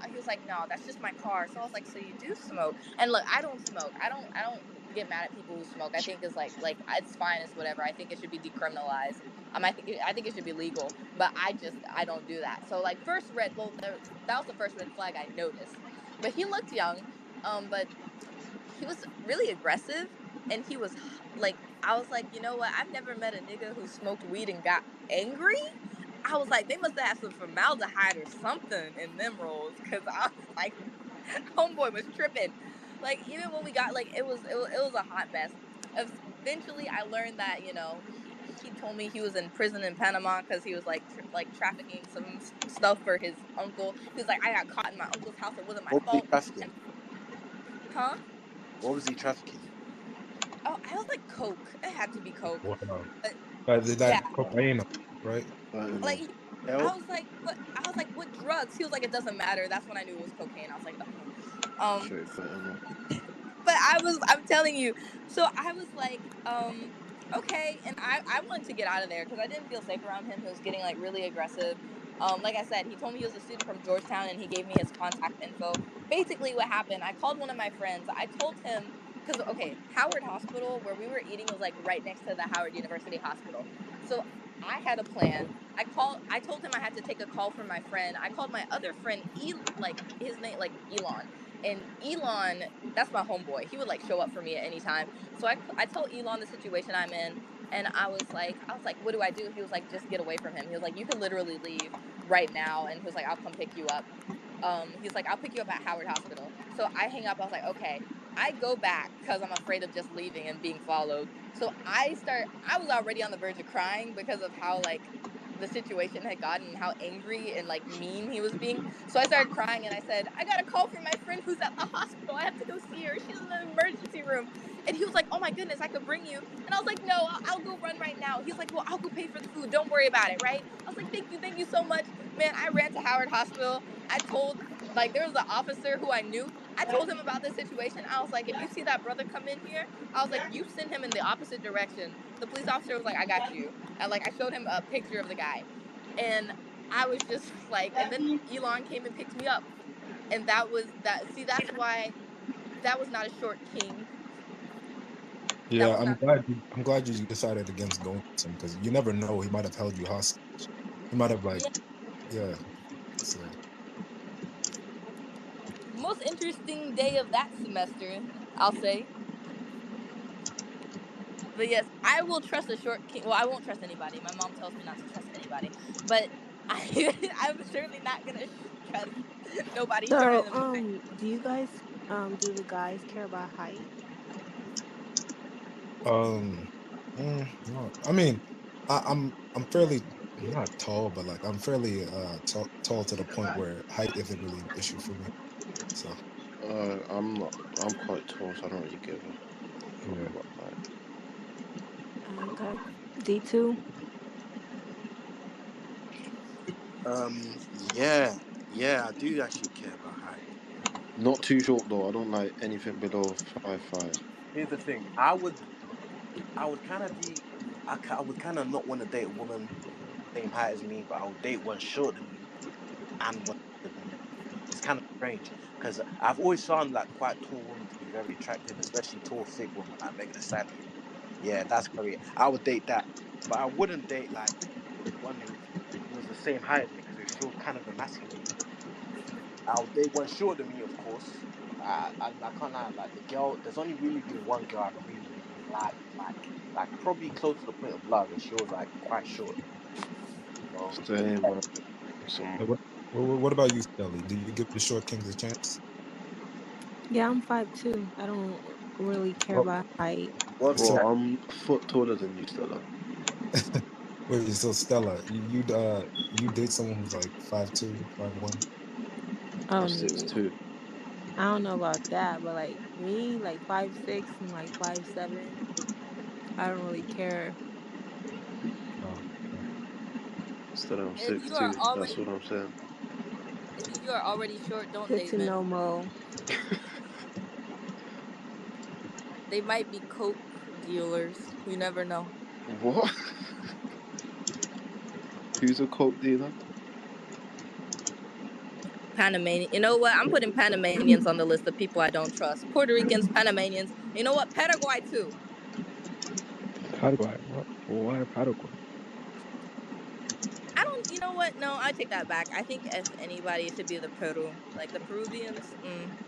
D: he was like, "No, that's just my car." So I was like, "So you do smoke?" And look, I don't smoke. I don't get mad at people who smoke. I think it's like it's fine. It's whatever. I think it should be decriminalized. I think it should be legal. But I don't do that. So like that was the first red flag I noticed. But he looked young. But he was really aggressive, and he was like, I was like, you know what? I've never met a nigga who smoked weed and got angry. I was like, they must have had some formaldehyde or something in them rolls, because I was like, homeboy was tripping. Like even when we got it was a hot mess. Eventually, I learned that he told me he was in prison in Panama because he was like trafficking some stuff for his uncle. He was like, I got caught in my uncle's house. It wasn't my
G: What was he
D: fault.
G: trafficking?
D: And huh?
G: What was he trafficking?
D: Oh, I was like coke. It had to be coke.
E: Wow.
D: But
E: Did
D: yeah,
E: that cocaine, right?
D: like
C: Fentanyl.
D: I
G: Hell,
D: was like, what? I was like, what drugs? He was like, it doesn't matter. That's when I knew it was cocaine. I was like, oh.
C: Straight fentanyl.
D: But I'm telling you. So I was like, okay, and I wanted to get out of there because I didn't feel safe around him. He was getting like really aggressive. Like I said, he told me he was a student from Georgetown, and he gave me his contact info. Basically, what happened? I called one of my friends. I told him because okay, Howard Hospital, where we were eating, was like right next to the Howard University Hospital. So I had a plan. I told him I had to take a call from my friend. I called my other friend, like his name, like Elon. And Elon, that's my homeboy. He would like show up for me at any time. So I told Elon the situation I'm in, and I was like, what do I do? He was like, just get away from him. He was like, you can literally leave right now, and he was like, I'll come pick you up. He's like, I'll pick you up at Howard Hospital. So I hang up. I was like, okay. I go back because I'm afraid of just leaving and being followed. So I was already on the verge of crying because of how like the situation had gotten and how angry and like mean he was being. So I started crying and I said, I got a call from my friend who's at the hospital. I have to go see her. She's in the emergency room. And he was like, oh my goodness, I could bring you. And I was like, no, I'll go run right now. He was like, well, I'll go pay for the food. Don't worry about it, right? I was like, thank you so much. Man, I ran to Howard Hospital. I told, like, there was an officer who I knew. I told him about this situation. I was like, if you see that brother come in here, I was like, you send him in the opposite direction. The police officer was like, I got you. And like, I showed him a picture of the guy. And I was just like, and then Elon came and picked me up. And that was that. See, that's why that was not a short king. That
E: Yeah,
D: was
E: I'm
D: not.
E: glad you decided against going to him because you never know. He might have held you hostage. He might have like,
D: Yeah.
E: yeah. So
D: Most interesting day of that semester, I'll say. But yes, I will trust a short king. Well, I won't trust anybody. My mom tells me not to trust anybody. But I'm certainly not gonna trust nobody shorter
F: So,
D: than mine.
F: do you guys, do the guys care about height?
E: no. I mean, I'm fairly not tall, but like I'm fairly tall to the point where height isn't really an issue for me. So
C: I'm not. I'm quite tall, so I don't really give a fuck
E: yeah.
C: about that.
F: Okay. D2?
A: Yeah, I do actually care about height.
C: Not too short though. I don't like anything below 5'5".
G: Here's the thing. I would kind of I would kind of not want to date a woman same height as me, but I would date one shorter than me and one taller than me. It's kind of strange because I've always found like quite tall women to be very attractive, especially tall, thick women like Megan Thee Stallion. Yeah, that's very. I would date that, but I wouldn't date like one who was the same height as me because it feels kind of emasculating. I would date one shorter than me, of course. I can't lie. Like the girl, there's only really been one girl I've really like probably close to the point of love, and she was like quite short. So
C: Same, man. Some
E: What about you, Shelly? Do you give the short kings a chance?
F: Yeah, I'm 5'2". I don't really care
E: Oh,
F: about height.
G: what's
E: so
C: bro.
G: that?
C: I'm a foot taller than you, Stella.
E: wait, so Stella, you date someone who's like 5'2", 5'1"?
C: I'm 6'2".
F: I don't know about that, but like me, like 5'6" and like 5'7", I don't really care.
E: Oh,
C: Stella, I'm
D: If
C: six
D: you are
C: two. That's
D: already
C: what I'm saying.
D: if you are already short, don't
F: Good
D: date
F: to know,
D: men.
F: Mo.
D: They might be coke dealers. You never know.
C: What? Who's a coke dealer?
D: Panamanian. You know what? I'm putting Panamanians on the list of people I don't trust. Puerto Ricans, Panamanians. You know what? Paraguay too.
B: Paraguay. What? Why Paraguay?
D: I don't. You know what? No, I take that back. I think if anybody, it should be the Peru, like the Peruvians.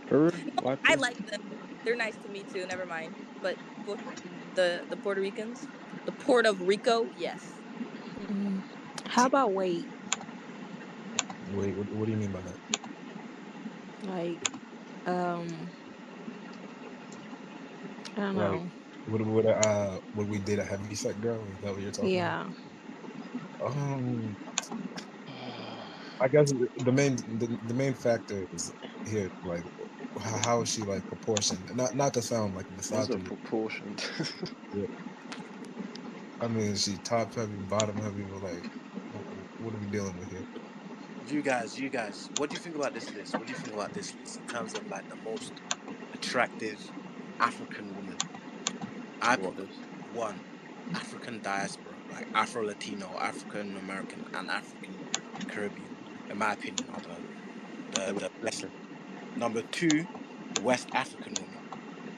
B: Peru? Why
D: I
B: Peru?
D: like them. They're nice to me too. Never mind. But the Puerto Ricans, the Port of Rico, yes.
F: Mm. How about weight?
E: wait, what do you mean by that?
F: Like, um, I don't
E: Like,
F: know.
E: would we date a heavy set girl? Is that what you're talking about?
F: Yeah.
E: Um, I guess the main factor is here, like how is she like proportioned? Not to sound like
C: What's a
E: misogynist.
C: proportioned?
E: Yeah. I mean, is she top heavy, bottom heavy, but like, what are we dealing with here?
A: You guys, what do you think about this list? What do you think about this list in terms of like the most attractive African woman? I
C: What
A: put
C: is?
A: one African diaspora, like Afro Latino, African American, and African Caribbean. In my opinion, are the best.
C: Everything.
A: Number two, West African woman.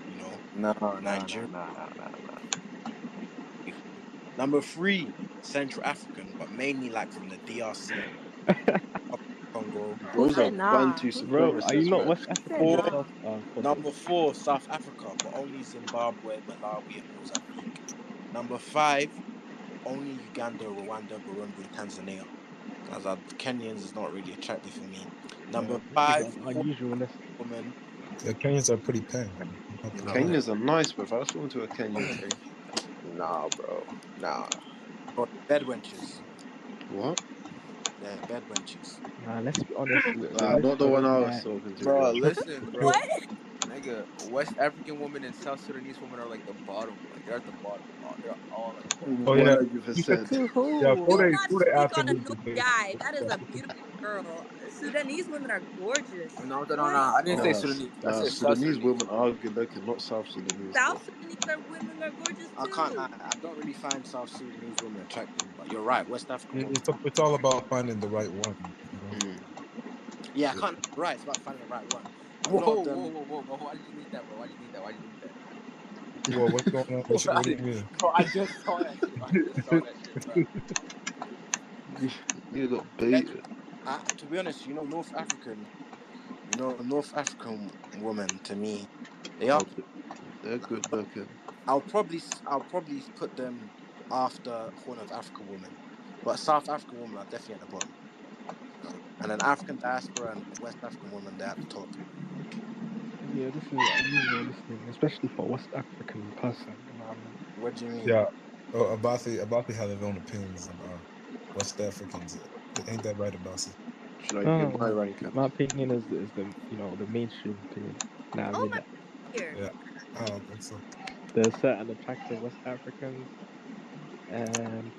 A: You know,
G: No,
A: Nigeria.
G: no.
A: Number three, Central African, but mainly like from the DRC, Congo.
F: Who
C: Bro's a
F: said nah?
C: Bantu
B: Bro, are you
C: supremacist,
B: not
C: man.
B: West
F: Who said
B: African? You're
A: Four,
F: nah?
B: South Caucasus.
A: number four, South Africa, but only Zimbabwe, Malawi, and Mozambique. Number five, only Uganda, Rwanda, Burundi, and Tanzania. As Kenyans is not really attractive for me. Number
B: This is
A: five,
B: an
A: Puerto
B: unusual list.
A: woman.
E: Yeah, Kenyans are pretty pale. I'll put it
A: No,
E: that.
C: Kenyans are nice, bro. If I was talking to a Kenyan
A: woman.
C: thing,
G: Nah, bro. Nah.
A: Bro, bed wenches.
C: What?
A: They're bed wenches.
B: Nah, let's be honest.
C: Nah, not the one I was talking to,
G: Bro,
C: bro.
G: listen, bro.
D: What?
G: Nigga, West African women and South Sudanese women are like the bottom. Like they're at the bottom. They're all at the bottom.
E: Oh yeah,
C: 100%.
B: To
E: yeah.
B: who?
D: Do
E: Kodak
D: not speak on a
E: absolutely
D: North
E: did.
D: guy. That is a beautiful girl. Sudanese women are gorgeous.
G: No.
D: What?
G: I didn't say
C: Nah,
G: Sudanese. I
C: nah,
G: said South
C: Sudanese
G: Sudanese.
C: women are good looking, not South Sudanese, though.
D: South Sudanese women are gorgeous
A: I
D: too.
A: can't. I don't really find South Sudanese women attractive, but you're right. West African women.
E: It's all about finding the right one. You know?
C: Mm.
A: Yeah, I can't. Right, it's about finding the right one. A
G: Whoa,
A: lot of
G: whoa,
A: them.
G: whoa, whoa, whoa! Why did you need that, bro? Why did you need that? Why did you need that?
E: Well, what's going on? What do you mean?
G: Bro, I just saw that shit. I just saw that shit, bro.
C: You got baited.
A: To be honest, North African. North African women. To me, they are.
C: They're good looking.
A: I'll probably put them after Horn of Africa women, but South African women are definitely at the bottom. And then African diaspora and West African women, they're at the top.
B: Yeah, this is this thing, especially for West African person. You know what I mean?
A: What do you mean?
E: Yeah. Oh, Abasi had his own opinions on West Africans. Ain't that right, Abasi?
C: Should I
B: No,
C: give my ranking?
B: my opinion is the the mainstream opinion. Nah, I
D: Oh
B: mean
D: my
B: that
D: here.
E: Yeah. I don't think so.
B: there's certain attractive West Africans, and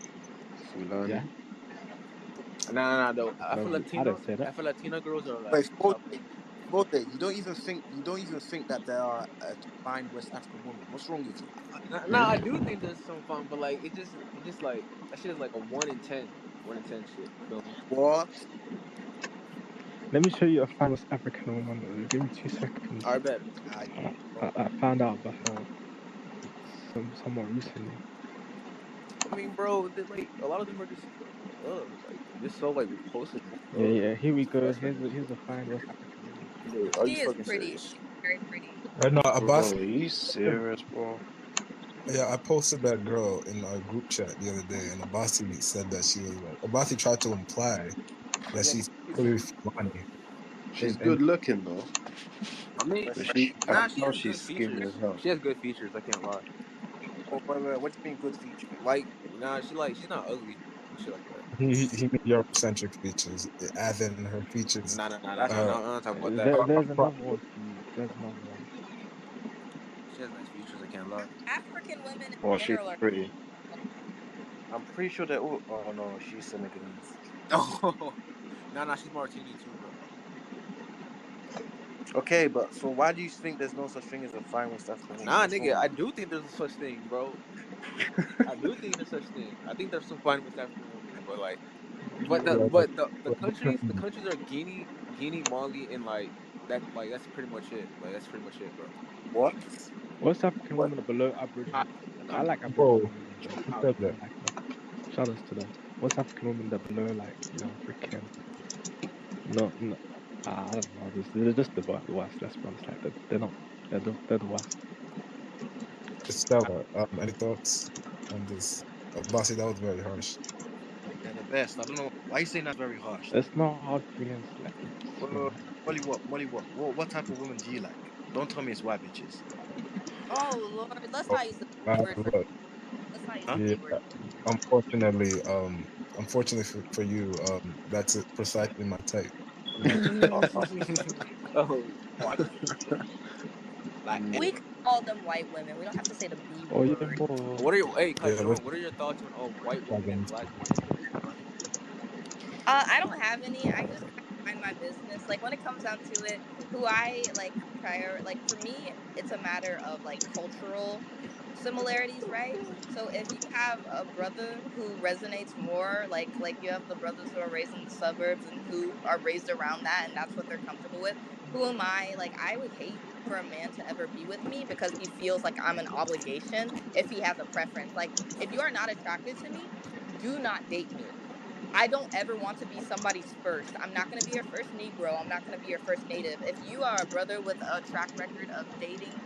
C: Fulani.
B: yeah,
G: Nah. Though
B: I don't say that.
G: Afro Latina girls are like
A: Wait,
G: top.
A: Fote, you don't even think that there are fine West African women. What's wrong with you?
G: Nah, I do think there's some fun, but like it just like that shit is like a 1 in 10, 1 in 10 shit. You feel me?
A: What?
B: Let me show you a fine West African woman. Give me 2 seconds.
G: I bet.
B: I found out about her somewhat recently.
G: I mean, bro, like a lot of them are just like just so like repulsive.
B: Yeah. Here we go.
G: That's
B: Here's a fine West African woman.
G: Dude, are you
D: She is
G: fucking
D: pretty.
G: serious?
D: She's very pretty.
E: No,
C: Bro,
E: Abasi.
C: are you serious, bro?
E: Yeah, I posted that girl in our group chat the other day, and Abasi said that she was like. Abasi tried to imply that
A: Yeah,
E: she's clearly Fulani.
C: She's
E: And
C: good looking, though.
G: I mean,
C: But I can
G: she
C: tell
G: has
C: she's
G: good
C: skinny
G: features.
C: as hell.
G: She has good features. I can't lie.
A: wait, what do you mean good features?
G: Like, she's not ugly. Shit like that.
E: he made Eurocentric features, as in her features.
A: That's
G: I'm
E: Uh,
G: not talking about that.
B: There's another one for you. There's another one.
G: She has nice features. I can't lie.
D: African women
C: Oh,
D: in
C: she's
D: general are.
C: pretty.
A: I'm pretty sure they're all. Oh no, she's Senegalese.
G: Oh, she's Martini too, bro.
A: Okay, but so why do you think there's no such thing as a fine West African woman?
G: Nah,
A: What's wrong
G: nigga,
A: with
G: I
A: you?
G: do think there's a such thing, bro. I do think there's such thing. I think there's some fine West African women, but like,
E: yeah,
G: the countries are Guinea, Mali, and like that. Like that's pretty much it. Like that's pretty much it, bro.
A: What?
B: West African
A: What?
B: women are below Aboriginal. I like
E: whoa,
B: Aboriginal women though.
E: who
B: I
E: said that?
B: like them. Shout outs to them. West African women they're below like freaking no. I don't know. They're just the worst. Let's be honest. Like they're not. They're the worst.
E: Stella, any thoughts on this? Abasi, that was very harsh.
A: They're the best. I don't know why you saying that's very harsh.
B: It's not hard feelings. Like
A: Molly, what type of women do you like? Don't tell me it's white bitches.
D: Oh Lord, let's
E: Oh,
D: not use the B word for.
E: look,
D: Let's not use
A: Huh?
D: the
E: yeah,
D: B word.
E: unfortunately for you, that's precisely my type.
G: Oh,
A: What? Like,
C: Mm.
D: We can call them white women. We don't have to say the B
B: oh yeah,
D: word.
B: boy.
G: hey,
E: Yeah, let's
G: Kajron, what are your thoughts on white women and black women?
D: I don't have any. I just kind of mind my business. Like when it comes down to it, who I like for me, it's a matter of like cultural similarities, right? So if you have a brother who resonates more, like you have the brothers who are raised in the suburbs and who are raised around that and that's what they're comfortable with. Who am I? Like I would hate for a man to ever be with me because he feels like I'm an obligation if he has a preference. Like if you are not attracted to me, do not date me. I don't ever want to be somebody's first. I'm not going to be your first Negro. I'm not going to be your first Native. If you are a brother with a track record of dating,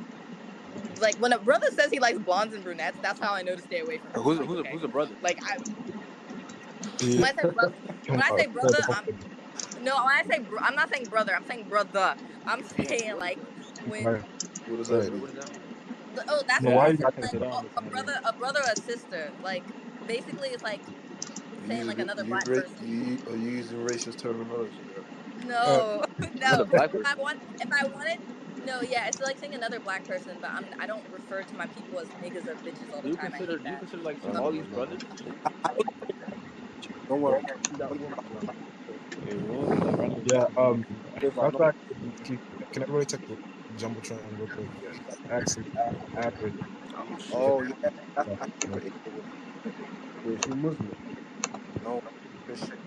D: like when a brother says he likes blondes and brunettes, that's how I know to stay away from him. I'm like, okay,
G: Who's a brother?
D: like
E: yeah,
D: when I say brother, when I say
E: yeah,
D: brother, I'm not saying brother. I'm saying brother. I'm saying like when
E: right,
C: What does that
E: right.
G: Wait, what
C: mean?
G: does that mean?
D: that's
E: But
B: Yeah,
E: why
D: when
E: you
D: you say
E: got
B: Africans
D: like
B: they don't
D: a
B: understand. Yeah.
D: brother, a sister. Like basically, it's like saying like another black person.
C: Are you using racist terminology there?
D: No, no.
G: Another black
D: If I
G: person.
D: wanted, no, yeah, it's like saying another black person, but I don't refer to my people as niggas or bitches all the time. I hate
G: Do you
D: that.
G: consider like
C: No,
G: Somali's brothers?
A: I, don't worry.
G: See that
A: Don't
G: woman?
A: worry.
H: Wait, what was that random
E: Yeah.
H: question?
A: If I
E: That's
A: know,
E: like, can everybody check the jumbotron real quick? Yeah. Actually, average.
G: Oh shit.
A: oh yeah, that's
E: Yeah.
A: actually an Asian woman.
C: Wait, she Muslim?
A: No, Christian.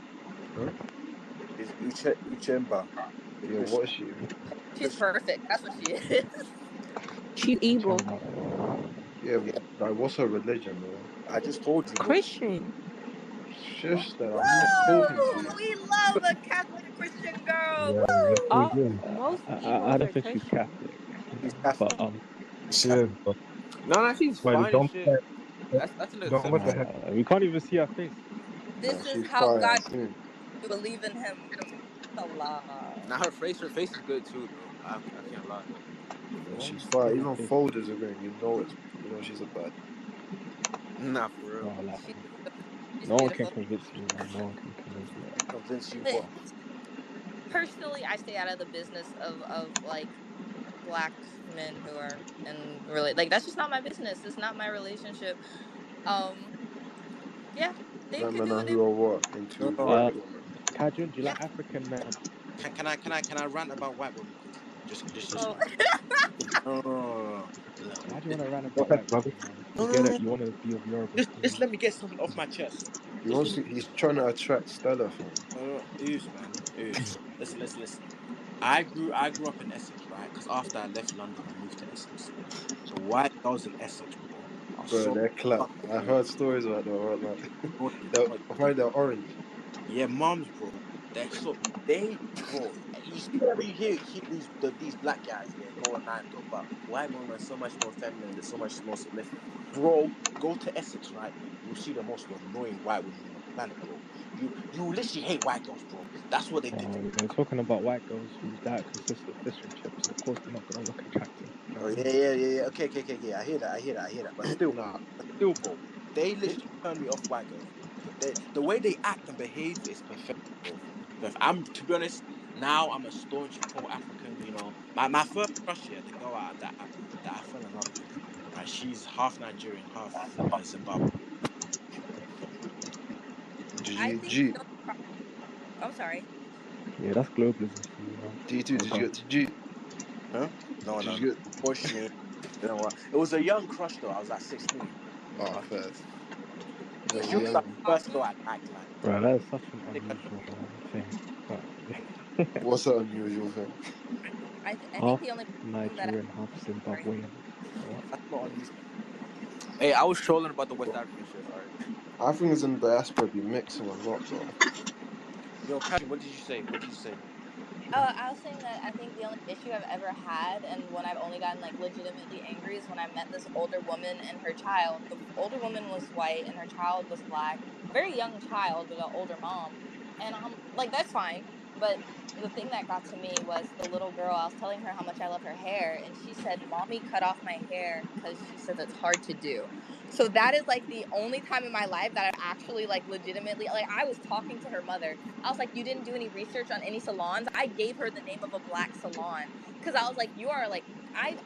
C: Huh?
A: Is Uchemba the
C: Yeah,
A: Christian?
C: what is she?
D: She's
A: Christian.
D: perfect. That's what she is.
F: She's evil.
C: Yeah,
A: Yeah,
C: like what's her religion, though?
A: I just told you what.
F: Christian.
C: Shush, that I'm not talking to
D: Woo!
C: you.
D: We love a Catholic Christian girl.
E: Yeah. Yes, we
D: Woo!
E: do.
F: Most
H: I
F: evils
H: don't
F: are
H: think she's
F: Christian.
H: Catholic,
A: She's
H: but
A: Catholic.
E: She
A: Catholic.
E: is. But
G: No, she's
E: but
G: fine and
E: don't
G: shit. That's an
E: don't let the
G: exception.
E: head.
H: we can't even see her face.
C: Nah,
D: This is
C: she's
D: how
C: fire.
D: God
C: I seen.
D: you believe in Him. Allah.
G: Now her face is good too, though. I can't lie.
C: Yeah,
H: Why would
C: she's
H: you say
C: fire.
H: her
C: Even
H: face?
C: folders agreeing. You know she's a bad.
G: Nah, for real.
H: Bro, like,
D: She's she's
H: no one can
D: beautiful.
H: convince me, man. No one can convince me.
A: Convince you
D: But
A: what?
D: personally, I stay out of the business of like black men who are in really like that's just not my business. It's not my relationship. Um, yeah, they
C: Black
D: could
C: men
D: do
C: are
D: what they
C: who
D: want.
C: are what
A: No,
C: into
A: no.
H: Uh,
C: white women.
H: Kajun, do you
D: Yeah.
H: like African men?
A: Can I rant about white women quickly? Just
D: Oh,
A: no, no, no, no,
H: Why do you want to rant
E: Go
H: about
E: ahead,
H: white
E: brother.
H: women, man?
A: no,
H: We
A: no,
H: get
A: no.
H: it. You want to be of Yoruba
A: Just
H: story.
A: let me get something off my chest.
C: He
A: Just
C: wants to. He's trying to attract Stella, fam.
A: ooze, man, ooze. Listen. I grew up in Essex, right? Because after I left London, I moved to Essex. So white girls in Essex, bro, are
C: Bro,
A: so
C: they're clap. I
A: fucking
C: heard stories about them. About like,
A: annoying.
C: they're orange.
A: Yeah, moms, bro. Bro. You hear these black guys, yeah, go online and talk about white women are so much more feminine, they're so much more submissive. Bro, go to Essex, right? You'll see the most annoying white women on the planet, bro. You literally hate white girls, bro. That's what they did.
H: We're talking about white girls whose diet consists of fish and chips. Of course, they're not going to look attractive. You know
A: Oh
H: what I mean?
A: yeah. Okay. Yeah, I hear that. But still, bro, they literally turn me off white girls, bro. The way they act and behave is perfect, bro. But I'm to be honest, now I'm a staunch pro-African. You know, my first crush, yeah, the girl that I fell in love with, right? She's half Nigerian, half Zimbabwe.
D: I
C: G
D: think.
C: G
D: I'm sorry.
H: Yeah, that's globalism for you, man.
C: G2.
H: But
C: Did you
H: go.
C: get to G?
A: Huh? No,
C: Did
A: no, no.
C: you get?
A: Unfortunately, you know what? It was a young crush though. I was at 16.
C: Oh, fair.
D: See,
C: That's
A: She
C: a
A: was
D: only
A: like
C: young.
A: the first girl I liked. Like,
H: Bro, that is such an
A: I think
H: unusual thing. But
C: What's an unusual thing?
D: I think
H: half
D: the only person that
H: Nigerian, half
D: sorry.
H: Zimbabwean. What?
A: that's not unusual.
G: Hey, I was trolling about the West African shit. All right.
C: Africans in the diaspora be mixing a lot, bro.
A: Yo, Catherine, what did you say? What did you say?
D: I was saying that I think the only issue I've ever had, and when I've only gotten like legitimately angry, is when I met this older woman and her child. The older woman was white and her child was black, a very young child with an older mom, and I'm like, that's fine. But the thing that got to me was the little girl. I was telling her how much I love her hair, and she said, "Mommy cut off my hair because she says it's hard to do." So that is like the only time in my life that I've actually like legitimately like I was talking to her mother. I was like, you didn't do any research on any salons. I gave her the name of a black salon because I was like, you are like,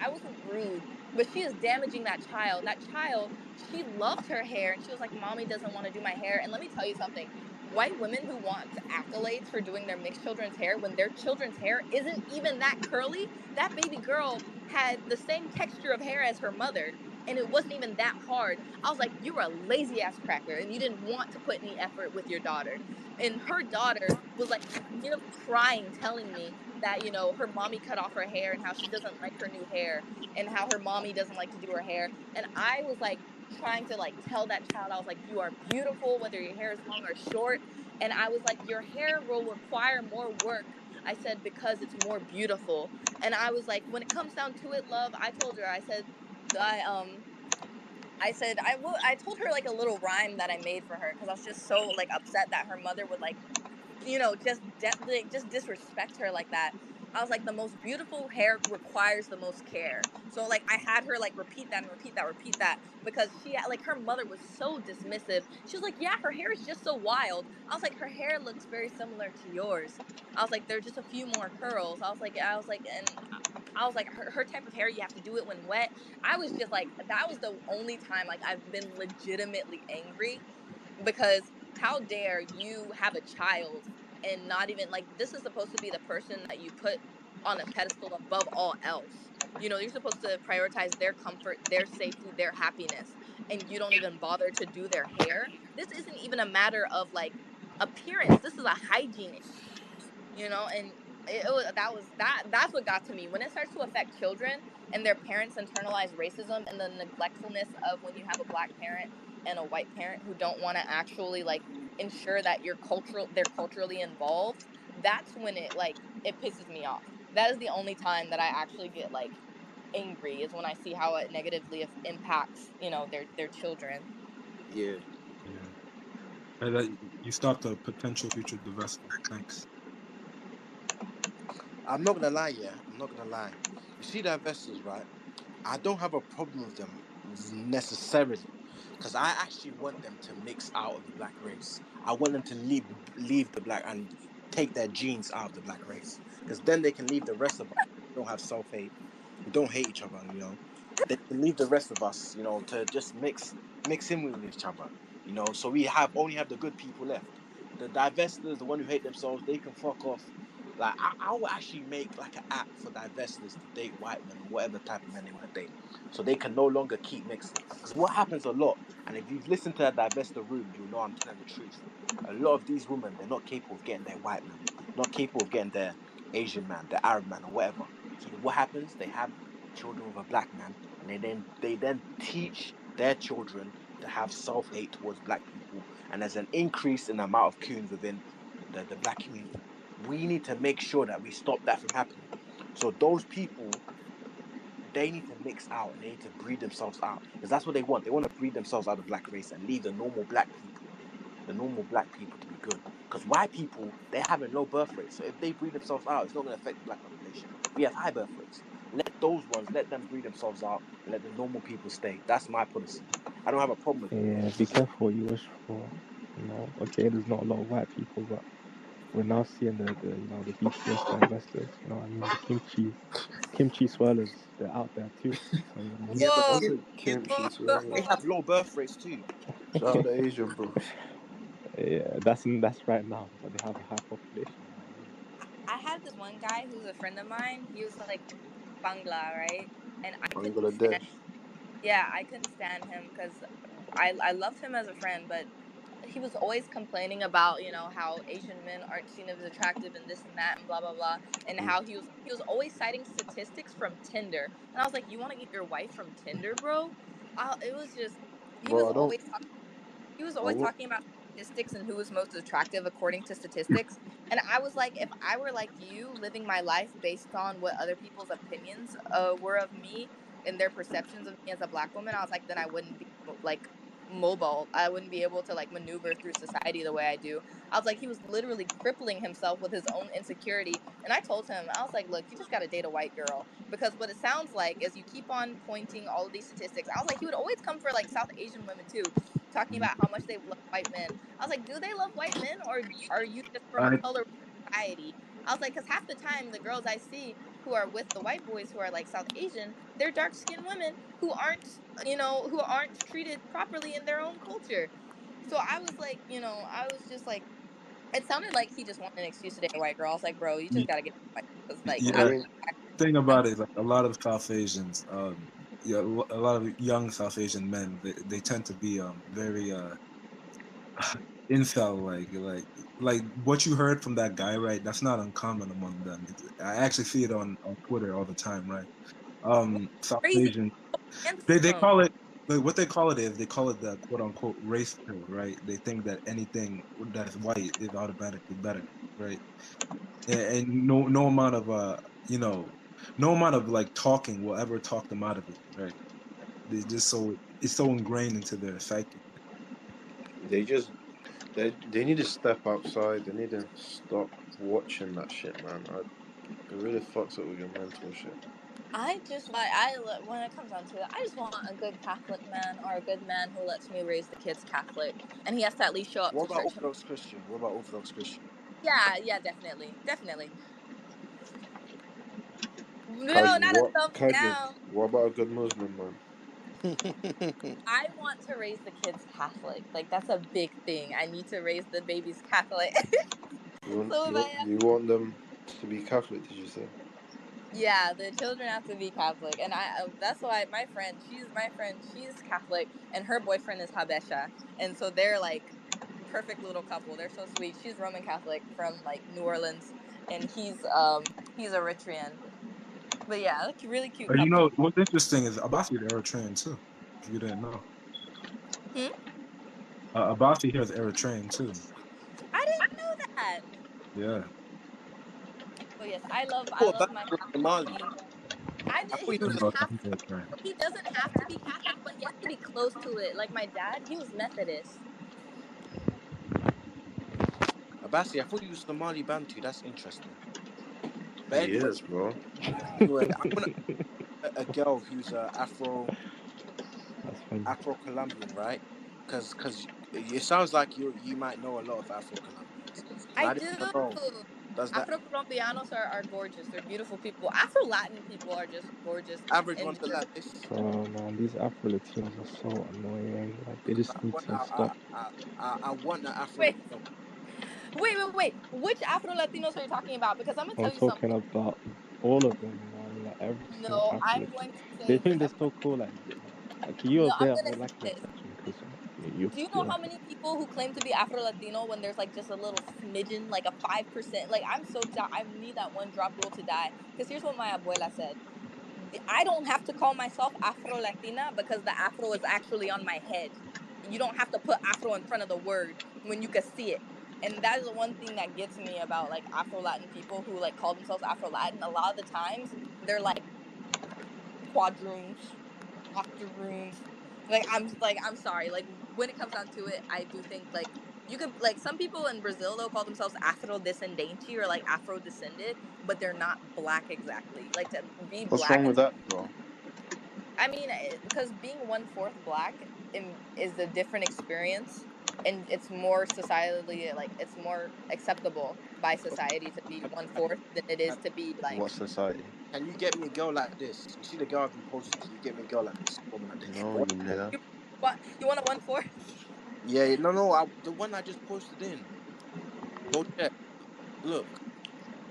D: I wasn't rude, but she is damaging that child. That child, she loved her hair and she was like, mommy doesn't want to do my hair. And let me tell you something. White women who want accolades for doing their mixed children's hair when their children's hair isn't even that curly, that baby girl had the same texture of hair as her mother and it wasn't even that hard. I was like, you're a lazy ass cracker and you didn't want to put any effort with your daughter. And her daughter was like nearly crying, telling me that, her mommy cut off her hair and how she doesn't like her new hair and how her mommy doesn't like to do her hair. And I was like, trying to like tell that child, I was like, you are beautiful whether your hair is long or short. And I was like, your hair will require more work. I said, because it's more beautiful. And I was like, when it comes down to it, love, I told her, I told her like a little rhyme that I made for her because I was just so like upset that her mother would like, just disrespect her like that. I was like, the most beautiful hair requires the most care. So like I had her like repeat that and repeat that because she like her mother was so dismissive. She was like, yeah, her hair is just so wild. I was like, her hair looks very similar to yours. I was like, there's just a few more curls. And I was like, her type of hair, you have to do it when wet. I was just like, that was the only time like I've been legitimately angry because how dare you have a child and not even like this is supposed to be the person that you put on a pedestal above all else. You know, you're supposed to prioritize their comfort, their safety, their happiness, and you don't even bother to do their hair. This isn't even a matter of like appearance. This is a hygiene, you know, and that's what got to me when it starts to affect children and their parents internalize racism and the neglectfulness of when you have a black parent and a white parent who don't want to actually like ensure that they're culturally involved. That's when it pisses me off. That is the only time that I actually get like angry, is when I see how it negatively impacts, you know, their children.
G: Yeah.
E: Yeah. And that you stopped a potential future divestment. Thanks.
G: I'm not gonna lie, yeah. I'm not gonna lie. You see the investors, right? I don't have a problem with them necessarily, because I actually want them to mix out of the black race. I want them to leave the black and take their genes out of the black race, because then they can leave the rest of us who don't have self hate, who don't hate each other. You know, they can leave the rest of us, you know, to just mix in with each other. You know, so we only have the good people left. The divestors, the one who hate themselves, they can fuck off. Like I will actually make like an app for divestors to date white men or whatever type of men they want to date, so they can no longer keep mixing. Because what happens a lot, and if you've listened to that divestor rooms, you'll know I'm telling the truth. A lot of these women, they're not capable of getting their white man, not capable of getting their Asian man, their Arab man, or whatever. So what happens? They have children with a black man, and they then teach their children to have self hate towards black people, and there's an increase in the amount of coons within the black community. We need to make sure that we stop that from happening. So those people, they need to mix out and they need to breed themselves out, because that's what they want. They want to breed themselves out of the black race and leave the normal black people to be good. Because white people, they're having low birth rates. So if they breed themselves out, it's not going to affect the black population. We have high birth rates. Let them breed themselves out and let the normal people stay. That's my policy. I don't have a problem with it.
H: Yeah, be careful what you wish for. You know, okay, there's not a lot of white people, but we're now seeing the you know the BTS divestors. You know what I mean? The kimchi swirlers, they're out there too. So you know,
G: Yeah, but
D: Whoa.
C: What's a kimchi
G: they
C: swirl?
G: have low birth rates too.
C: Shout out the Asian bros.
H: yeah, that's right now, but they have a high population. You know what I mean?
D: I had this one guy who's a friend of mine. He was like Bangla, right? And I couldn't stand.
C: Bangladesh.
D: Yeah, I couldn't stand him because I loved him as a friend, but he was always complaining about, you know, how Asian men aren't seen as attractive and this and that and blah blah blah, and
C: Mm.
D: how he was always citing statistics from Tinder. And I was like, you want to get your wife from Tinder, bro? It was just he was
C: Bro, I don't.
D: always he was
C: I
D: always
C: won't.
D: talking about statistics and who was most attractive according to statistics. And I was like, if I were like you, living my life based on what other people's opinions were of me and their perceptions of me as a black woman, I was like, then I wouldn't be like mobile. I wouldn't be able to like maneuver through society the way I do. I was like, he was literally crippling himself with his own insecurity. And I told him, I was like, look, you just got to date a white girl, because what it sounds like is you keep on pointing all of these statistics. I was like, he would always come for like South Asian women too, talking about how much they love white men. I was like, do they love white men, or are you just from
E: I
D: color society? I was like, because half the time the girls I see who are with the white boys who are like South Asian, they're dark skinned women who aren't, you know, who aren't treated properly in their own culture. So I was like, you know, I was just like, it sounded like he just wanted an excuse to date a white girl. I was like, bro, you just gotta get white, because like
C: I
E: yeah.
C: mean,
E: Thing
D: I'm
E: about it is like a lot of South Asians, yeah, a lot of young South Asian men, they tend to be very incel like what you heard from that guy, right? That's not uncommon among them. I actually see it on Twitter all the time, right? South
D: crazy
E: Asian, they
D: handsome.
E: call it, like, what they call it is they call it the quote unquote race pill, right? They think that anything that is white is automatically better, right? And no amount of you know, no amount of like talking will ever talk them out of it, right? They just so it's so ingrained into their psyche.
C: they just they need to step outside. They need to stop watching that shit, man. It really fucks up with your mental shit.
D: I just when it comes down to it, I just want a good Catholic man or a good man who lets me raise the kids Catholic, and he has to at least show up
A: What
D: to
A: about
D: church.
A: Orthodox Christian? What about Orthodox Christian?
D: Yeah, definitely. No,
C: Kaji,
D: not a thumbs down.
C: what about a good Muslim man?
D: I want to raise the kids Catholic. Like that's a big thing. I need to raise the babies Catholic. So if I
C: You want them to be Catholic? Did you say?
D: Yeah, the children have to be Catholic, and that's why she's Catholic, and her boyfriend is Habesha, and so they're like perfect little couple. They're so sweet. She's Roman Catholic from like New Orleans, and he's Eritrean. But yeah, like really cute
E: You
D: couple.
E: know what's interesting is Abasi is Eritrean too. If you didn't know, Abasi here is Eritrean too.
D: I didn't know that.
E: Yeah.
D: But yes, I love
A: What
D: my
A: about Somali?
D: Catholic.
A: I thought he was
D: He doesn't have to be Catholic, but he has to be close to it. Like my dad, he was Methodist.
A: Abasi. I thought you was Somali Bantu. That's interesting. But
C: He is, bro.
A: anyway, I want a girl who's
H: That's funny.
A: Afro-Colombian, right? Because it sounds like you might know a lot of Afro-Colombians.
D: I
A: I just
D: do.
A: want to know, does that
D: Afro-Colombianos are gorgeous. They're beautiful people. Afro-Latin people are just gorgeous.
A: average
D: And
A: one look like this?
H: Bro, man, these Afro Latinos are so annoying. Like, they just need to stop.
A: I want an
D: wait,
A: Afro-Latino.
D: wait. Which Afro-Latinos are you talking about? Because I'm gonna
H: I'm
D: tell you
H: talking
D: something.
H: about all of them, you know what I mean? Like, every single
D: No,
H: Afro
D: I'm
H: Latino.
D: going to
H: They
D: say
H: think they're
D: this.
H: so cool. Like you
D: No,
H: over
D: I'm
H: there,
D: gonna
H: we're like
D: say
H: an
D: this.
H: exception because you,
D: Do you know
H: you're.
D: how many people who claim to be Afro-Latino when there's like just a little smidgen, like a 5%? Like I need that one drop rule to die. Because here's what my abuela said. I don't have to call myself Afro Latina because the Afro is actually on my head. You don't have to put Afro in front of the word when you can see it. And that is the one thing that gets me about like Afro Latin people who like call themselves Afro Latin. A lot of the times they're like quadroons, octoroons. I'm sorry. Like when it comes down to it, I do think like you could like some people in Brazil they'll call themselves Afro descendente or like Afro descended, but they're not black exactly. Like to be
C: What's
D: black
C: wrong
D: and
C: with that, bro?
D: I mean, because being 1/4 black is a different experience, and it's more societally like it's more acceptable by society to be 1/4 than it is to be
C: What
D: like.
C: society?
A: Can you get me a girl like this? You see the girl I've been posting. Can you get me a girl like this? A woman like this?
C: No,
D: What?
C: you nigga.
D: You want a 1/4?
A: Yeah, no. The one I just posted in. Go check. Look.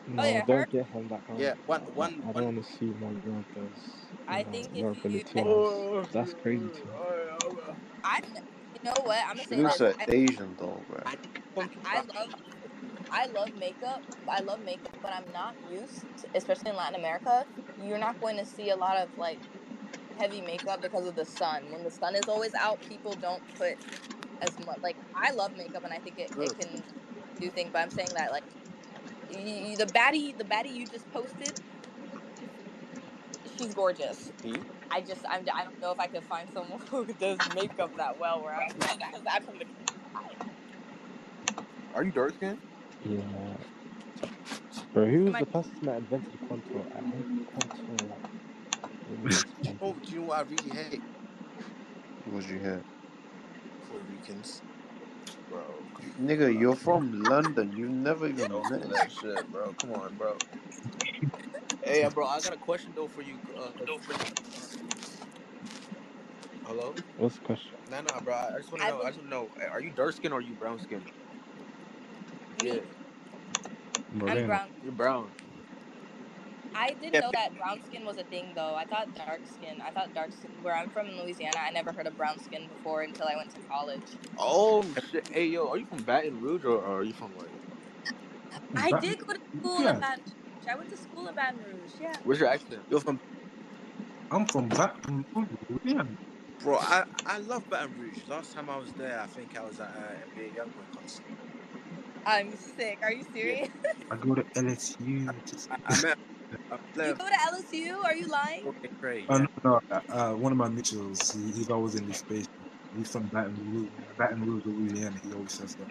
D: Oh
H: No,
D: yeah, her.
H: don't get him that kind
A: Yeah,
H: of. I don't
A: one.
H: want to see no Yoruba's,
D: I think if
H: Yoruba
D: you,
H: Latinos. That's crazy to me.
D: I, you know what? I'm gonna
C: She
D: say
C: looks
D: this.
C: like Asian though, bro.
A: I
D: I,
A: talking
D: I
A: about.
D: love I love makeup. I love makeup, but I'm not used, to, especially in Latin America. You're not going to see a lot of like heavy makeup because of the sun. When the sun is always out, people don't put as much. Like I love makeup, and I think it
A: Good.
D: can do things. But I'm saying that like the baddie you just posted, she's gorgeous.
A: See?
D: I don't know if I could find someone who does makeup that well where I'm from because I'm from the high.
G: Are you dark skinned?
H: Yeah, bro. Who
D: Am
H: was
D: I?
H: the person that invented the contour? How do you contour when you're expanding?
A: Do you know what I really hate?
C: What'd you hear?
A: Puerto Ricans.
G: Bro,
C: Nigga, you're from London. You've never even
G: don't
C: met
G: do
C: us.
G: that shit, bro. Come on, bro. Hey, bro, I got a question though for you. Hello?
H: What's the question?
G: Nah, bro. I just want to
D: I
G: know. I
D: believe
G: just want to know. Are you dark skinned or are you brown skinned?
D: me.
G: Yeah,
D: I'm
E: Moreno.
D: brown.
G: you're brown.
D: I didn't
A: Yeah,
D: know that brown skin was a thing though. I thought dark skin. I thought dark skin. Where I'm from in Louisiana, I never heard of brown skin before until I went to college.
G: Oh shit. Hey, yo, are you from Baton Rouge or are you from like?
D: I did go to school in
E: Yeah,
D: Baton Rouge. I went to school in Baton Rouge. Yeah.
G: Where's your accent?
A: you're from.
E: I'm from Baton Rouge. Yeah.
A: Bro, I love Baton Rouge. Last time I was there, I think I was at NBA YoungBoy concert.
D: I'm sick. Are you
A: Yeah,
D: serious?
E: I go to LSU.
A: I met a
D: You
A: player.
D: go to LSU? Are you lying?
A: Okay, great.
E: Oh
A: Yeah,
E: no, one of my Mitchells, he's always in this space. He's from Baton Rouge, Louisiana. He always says that.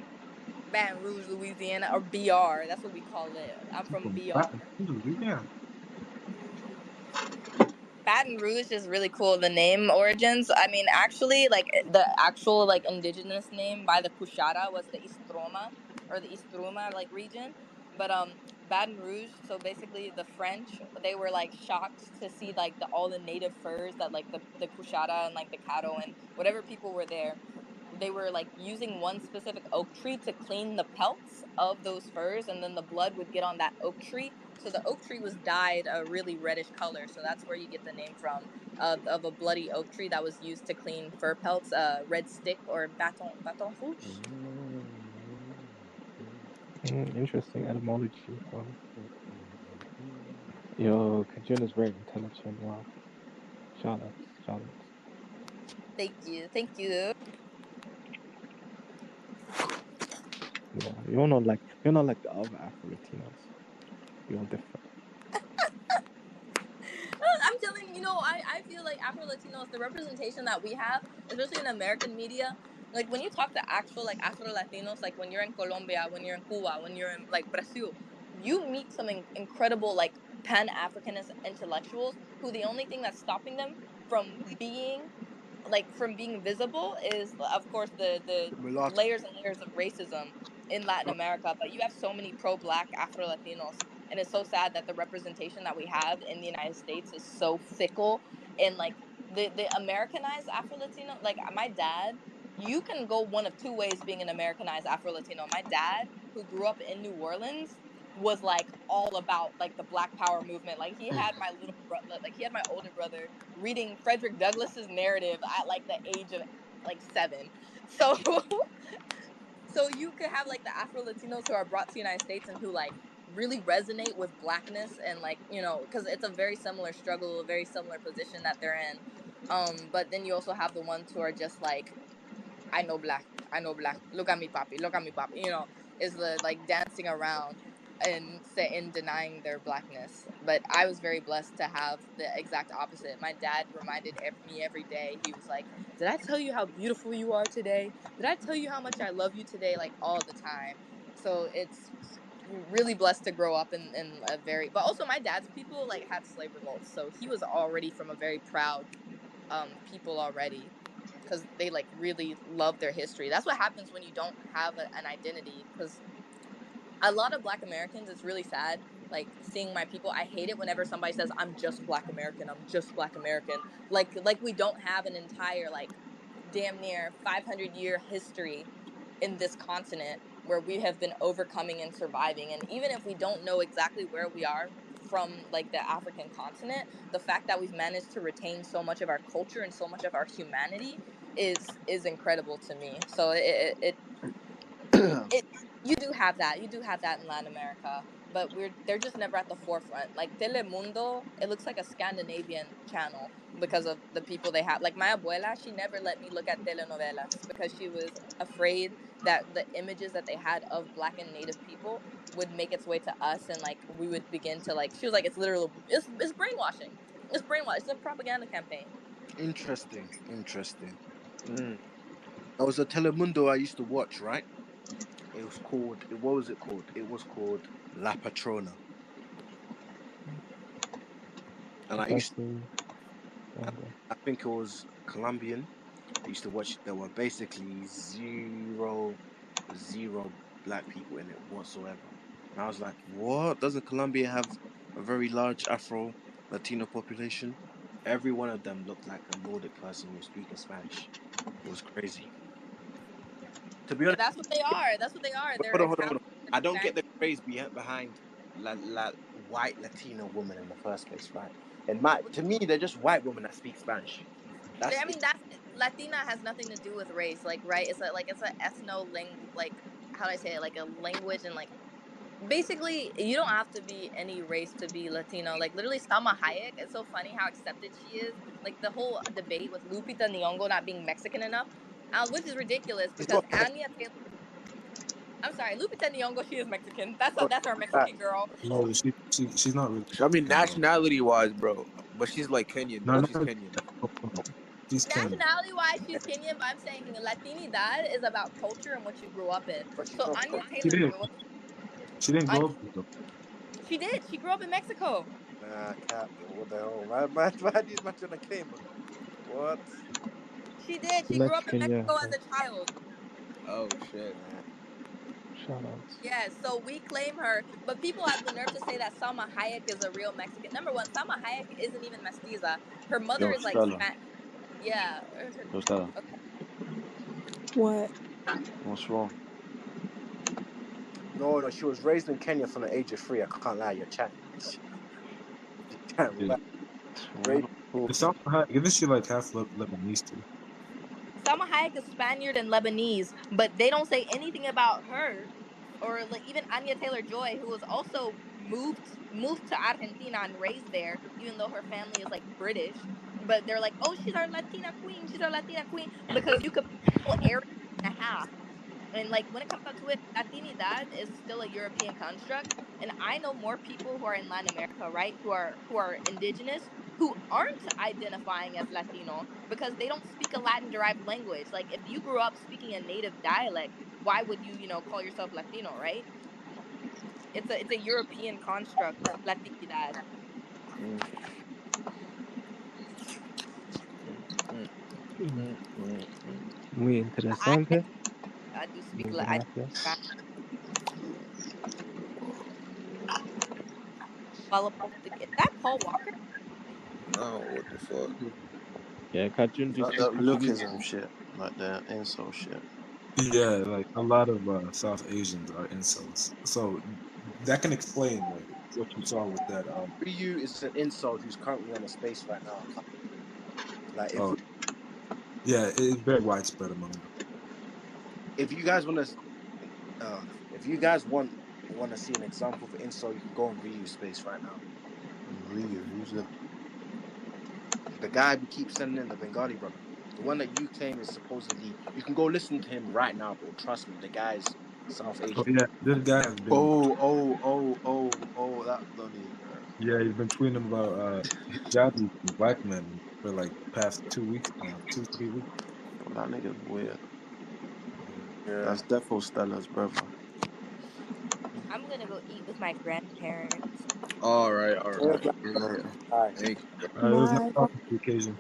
D: Baton Rouge, Louisiana, or BR. That's what we call it. I'm from BR.
E: Yeah.
D: Baton Rouge is really cool. The name origins. I mean, actually, like the actual like indigenous name by the Cushara was the Istroma or the Istruma like region. But Baton Rouge. So basically, the French they were like shocked to see like all the native furs that like the Cushara and like the Caddo and whatever people were there. They were like using one specific oak tree to clean the pelts of those furs, and then the blood would get on that oak tree. So the oak tree was dyed a really reddish color. So that's where you get the name from of a bloody oak tree that was used to clean fur pelts. Red stick or bâton rouge.
H: Interesting etymology. Wow. Yo, Kajun is very intelligent. Wow. Shout outs. Shout outs.
D: Thank you, thank you.
H: Yeah, you're not like the other Afro Latinos. You're different.
D: I'm telling you, I feel like Afro Latinos, the representation that we have, especially in American media, like when you talk to actual like Afro Latinos, like when you're in Colombia, when you're in Cuba, when you're in like Brazil, you meet some incredible like Pan Africanist intellectuals who the only thing that's stopping them from being from being visible is of course the
G: The mulatto.
D: layers and layers of racism in Latin America, but you have so many pro-black Afro Latinos, and it's so sad that the representation that we have in the United States is so fickle and like the Americanized Afro Latino. Like my dad, you can go one of two ways being an Americanized Afro Latino. My dad, who grew up in New Orleans, was like all about like the Black Power movement. Like he had my like he had my older brother reading Frederick Douglass's narrative at like the age of like 7. So so you could have like the Afro Latinos who are brought to the United States and who like really resonate with blackness and like, because it's a very similar struggle, a very similar position that they're in. But then you also have the ones who are just like, I know black. I know black. Look at me, papi. Look at me, papi. Is the like dancing around and denying their blackness. But I was very blessed to have the exact opposite. My dad reminded me every day. He was like, "Did I tell you how beautiful you are today? Did I tell you how much I love you today?" Like all the time. So it's really blessed to grow up in a very. But also, my dad's people like had slave revolts, so he was already from a very proud people already because they like really love their history. That's what happens when you don't have an identity. Because a lot of Black Americans, it's really sad. Like seeing my people, I hate it whenever somebody says, "I'm just Black American. I'm just Black American." Like we don't have an entire like damn near 500-year history in this continent where we have been overcoming and surviving. And even if we don't know exactly where we are from like the African continent, the fact that we've managed to retain so much of our culture and so much of our humanity is incredible to me. So it you do have that. You do have that in Latin America, but they're just never at the forefront. Like Telemundo, it looks like a Scandinavian channel because of the people they have. Like my abuela, she never let me look at telenovelas because she was afraid that the images that they had of Black and Native people would make its way to us, and like we would begin to like. She was like, it's brainwashing. It's brainwash. It's a propaganda campaign.
G: Interesting. Interesting.
C: Mm.
G: There was a Telemundo I used to watch, right? It was called. What was it called? It was called La Patrona. And
H: Personally, go.
G: I think it was Colombian. I used to watch. There were basically zero black people in it whatsoever. And I was like, what? Doesn't Colombia have a very large Afro Latino population? Every one of them looked like a Nordic person who was speaking Spanish. It was crazy. To be honest,
D: That's what they are. That's what they are. They're
G: hold on.
D: Italian
G: I don't get
D: Spanish.
G: the craze behind white Latino women in the first place, right? And to me, they're just white women that speak Spanish. That's
D: I
G: it.
D: mean, that's Latina has nothing to do with race, like right? It's a ethno like how do I say it? Like a language and like basically you don't have to be any race to be Latino. Like literally, Salma Hayek. It's so funny how accepted she is. Like the whole debate with Lupita Nyong'o not being Mexican enough, which is ridiculous
G: She's
D: because
G: not
D: Anya Taylor. I'm sorry, Lupita Nyong'o. She is Mexican.
G: Mexican.
D: That's our Mexican girl.
E: No, she's not really
I: I mean,
E: Mexican, bro.
I: nationality wise, bro. But she's like Kenyan,
E: No,
I: though.
E: no,
I: She's Kenyan.
E: no. She's Kenyan.
D: Nationality-wise, she's Kenyan, but I'm saying Latinidad is about culture and what you grew up in.
G: But she's
D: So
G: not
D: Anya
G: from.
E: She
D: Taylor,
E: didn't. She didn't grow up with them.
D: she did. She grew up in Mexico.
G: Nah, cap. What the hell? Man, these matches on the Cayman. What?
D: She did. She grew up in
H: Mexican, yeah.
D: Mexico as a child.
G: Oh shit.
H: Shout outs.
D: Yes, so we claim her, but people have the nerve to say that Salma Hayek is a real Mexican. Number one, Salma Hayek isn't even mestiza. Her mother
C: Yo,
D: is like
C: Stella.
D: yeah.
C: Yo, Stella.
F: What?
C: What's wrong?
G: No, she was raised in Kenya from the age of 3. I can't lie, you're chatting.
E: Yeah. Isn't she like half Lebanese too?
D: Salma Hayek is Spaniard and Lebanese, but they don't say anything about her, or like even Anya Taylor-Joy, who was also moved to Argentina and raised there, even though her family is like British. But they're like, oh, she's our Latina queen. She's our Latina queen because you could pull area and a half. And like when it comes down to it, Latinidad is still a European construct. And I know more people who are in Latin America, right, who are indigenous, who aren't identifying as Latino because they don't speak a Latin derived language. Like if you grew up speaking a native dialect, why would you, call yourself Latino, right? It's a European construct, Latinidad.
H: Muy interesante.
D: I do speak
H: Muy
D: Latin.
H: gracias.
D: Follow is that Paul Walker?
G: No, what the fuck?
H: Yeah, Kajun, do you
C: That,
H: speak
C: that
H: Portuguese?
C: lookism shit, like the insult shit.
E: Yeah, like a lot of South Asians are incels, so that can explain like what you saw with that.
G: Ryu is an insult who's currently on a space right now. Like
E: Oh, yeah, it's very widespread among them.
G: if you guys want to see an example of insult, you can go on Ryu space right now.
C: Ryu, who's
G: The guy we keep sending in, the Bengali brother, the one that you claim is supposedly, you can go listen to him right now, bro. Trust me, the guy's South
E: Oh
G: Asian.
E: yeah, this guy has been.
C: that Donny.
E: Yeah, he's been tweeting about hijabi from black men for like the past 2 weeks now, 2-3 weeks.
C: Bro, that nigga's weird.
G: Yeah.
C: That's defo Stella's brother.
D: I'm gonna go eat with my grandparents.
G: All right.
C: Later.
G: Thank
E: It was nice
F: Bye.
E: talking to you, Cajun.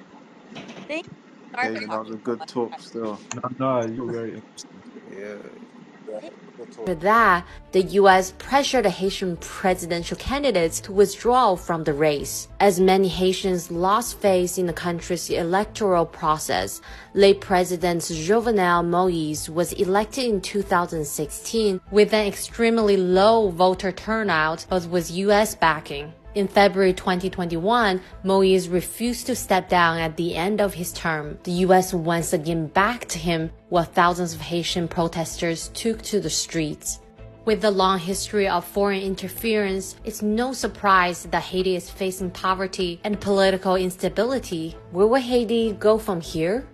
D: Thank you. Sorry for
C: Cajun, that was
D: talking
C: a
D: so
C: good
D: much.
C: talk still.
E: No, you were very interesting.
G: you. Yeah.
I: After that, the US pressured the Haitian presidential candidates to withdraw from the race. As many Haitians lost faith in the country's electoral process, late President Jovenel Moïse was elected in 2016 with an extremely low voter turnout but with US backing. In February 2021, Moïse refused to step down at the end of his term. The US once again backed him, while thousands of Haitian protesters took to the streets. With the long history of foreign interference, it's no surprise that Haiti is facing poverty and political instability. Where will Haiti go from here?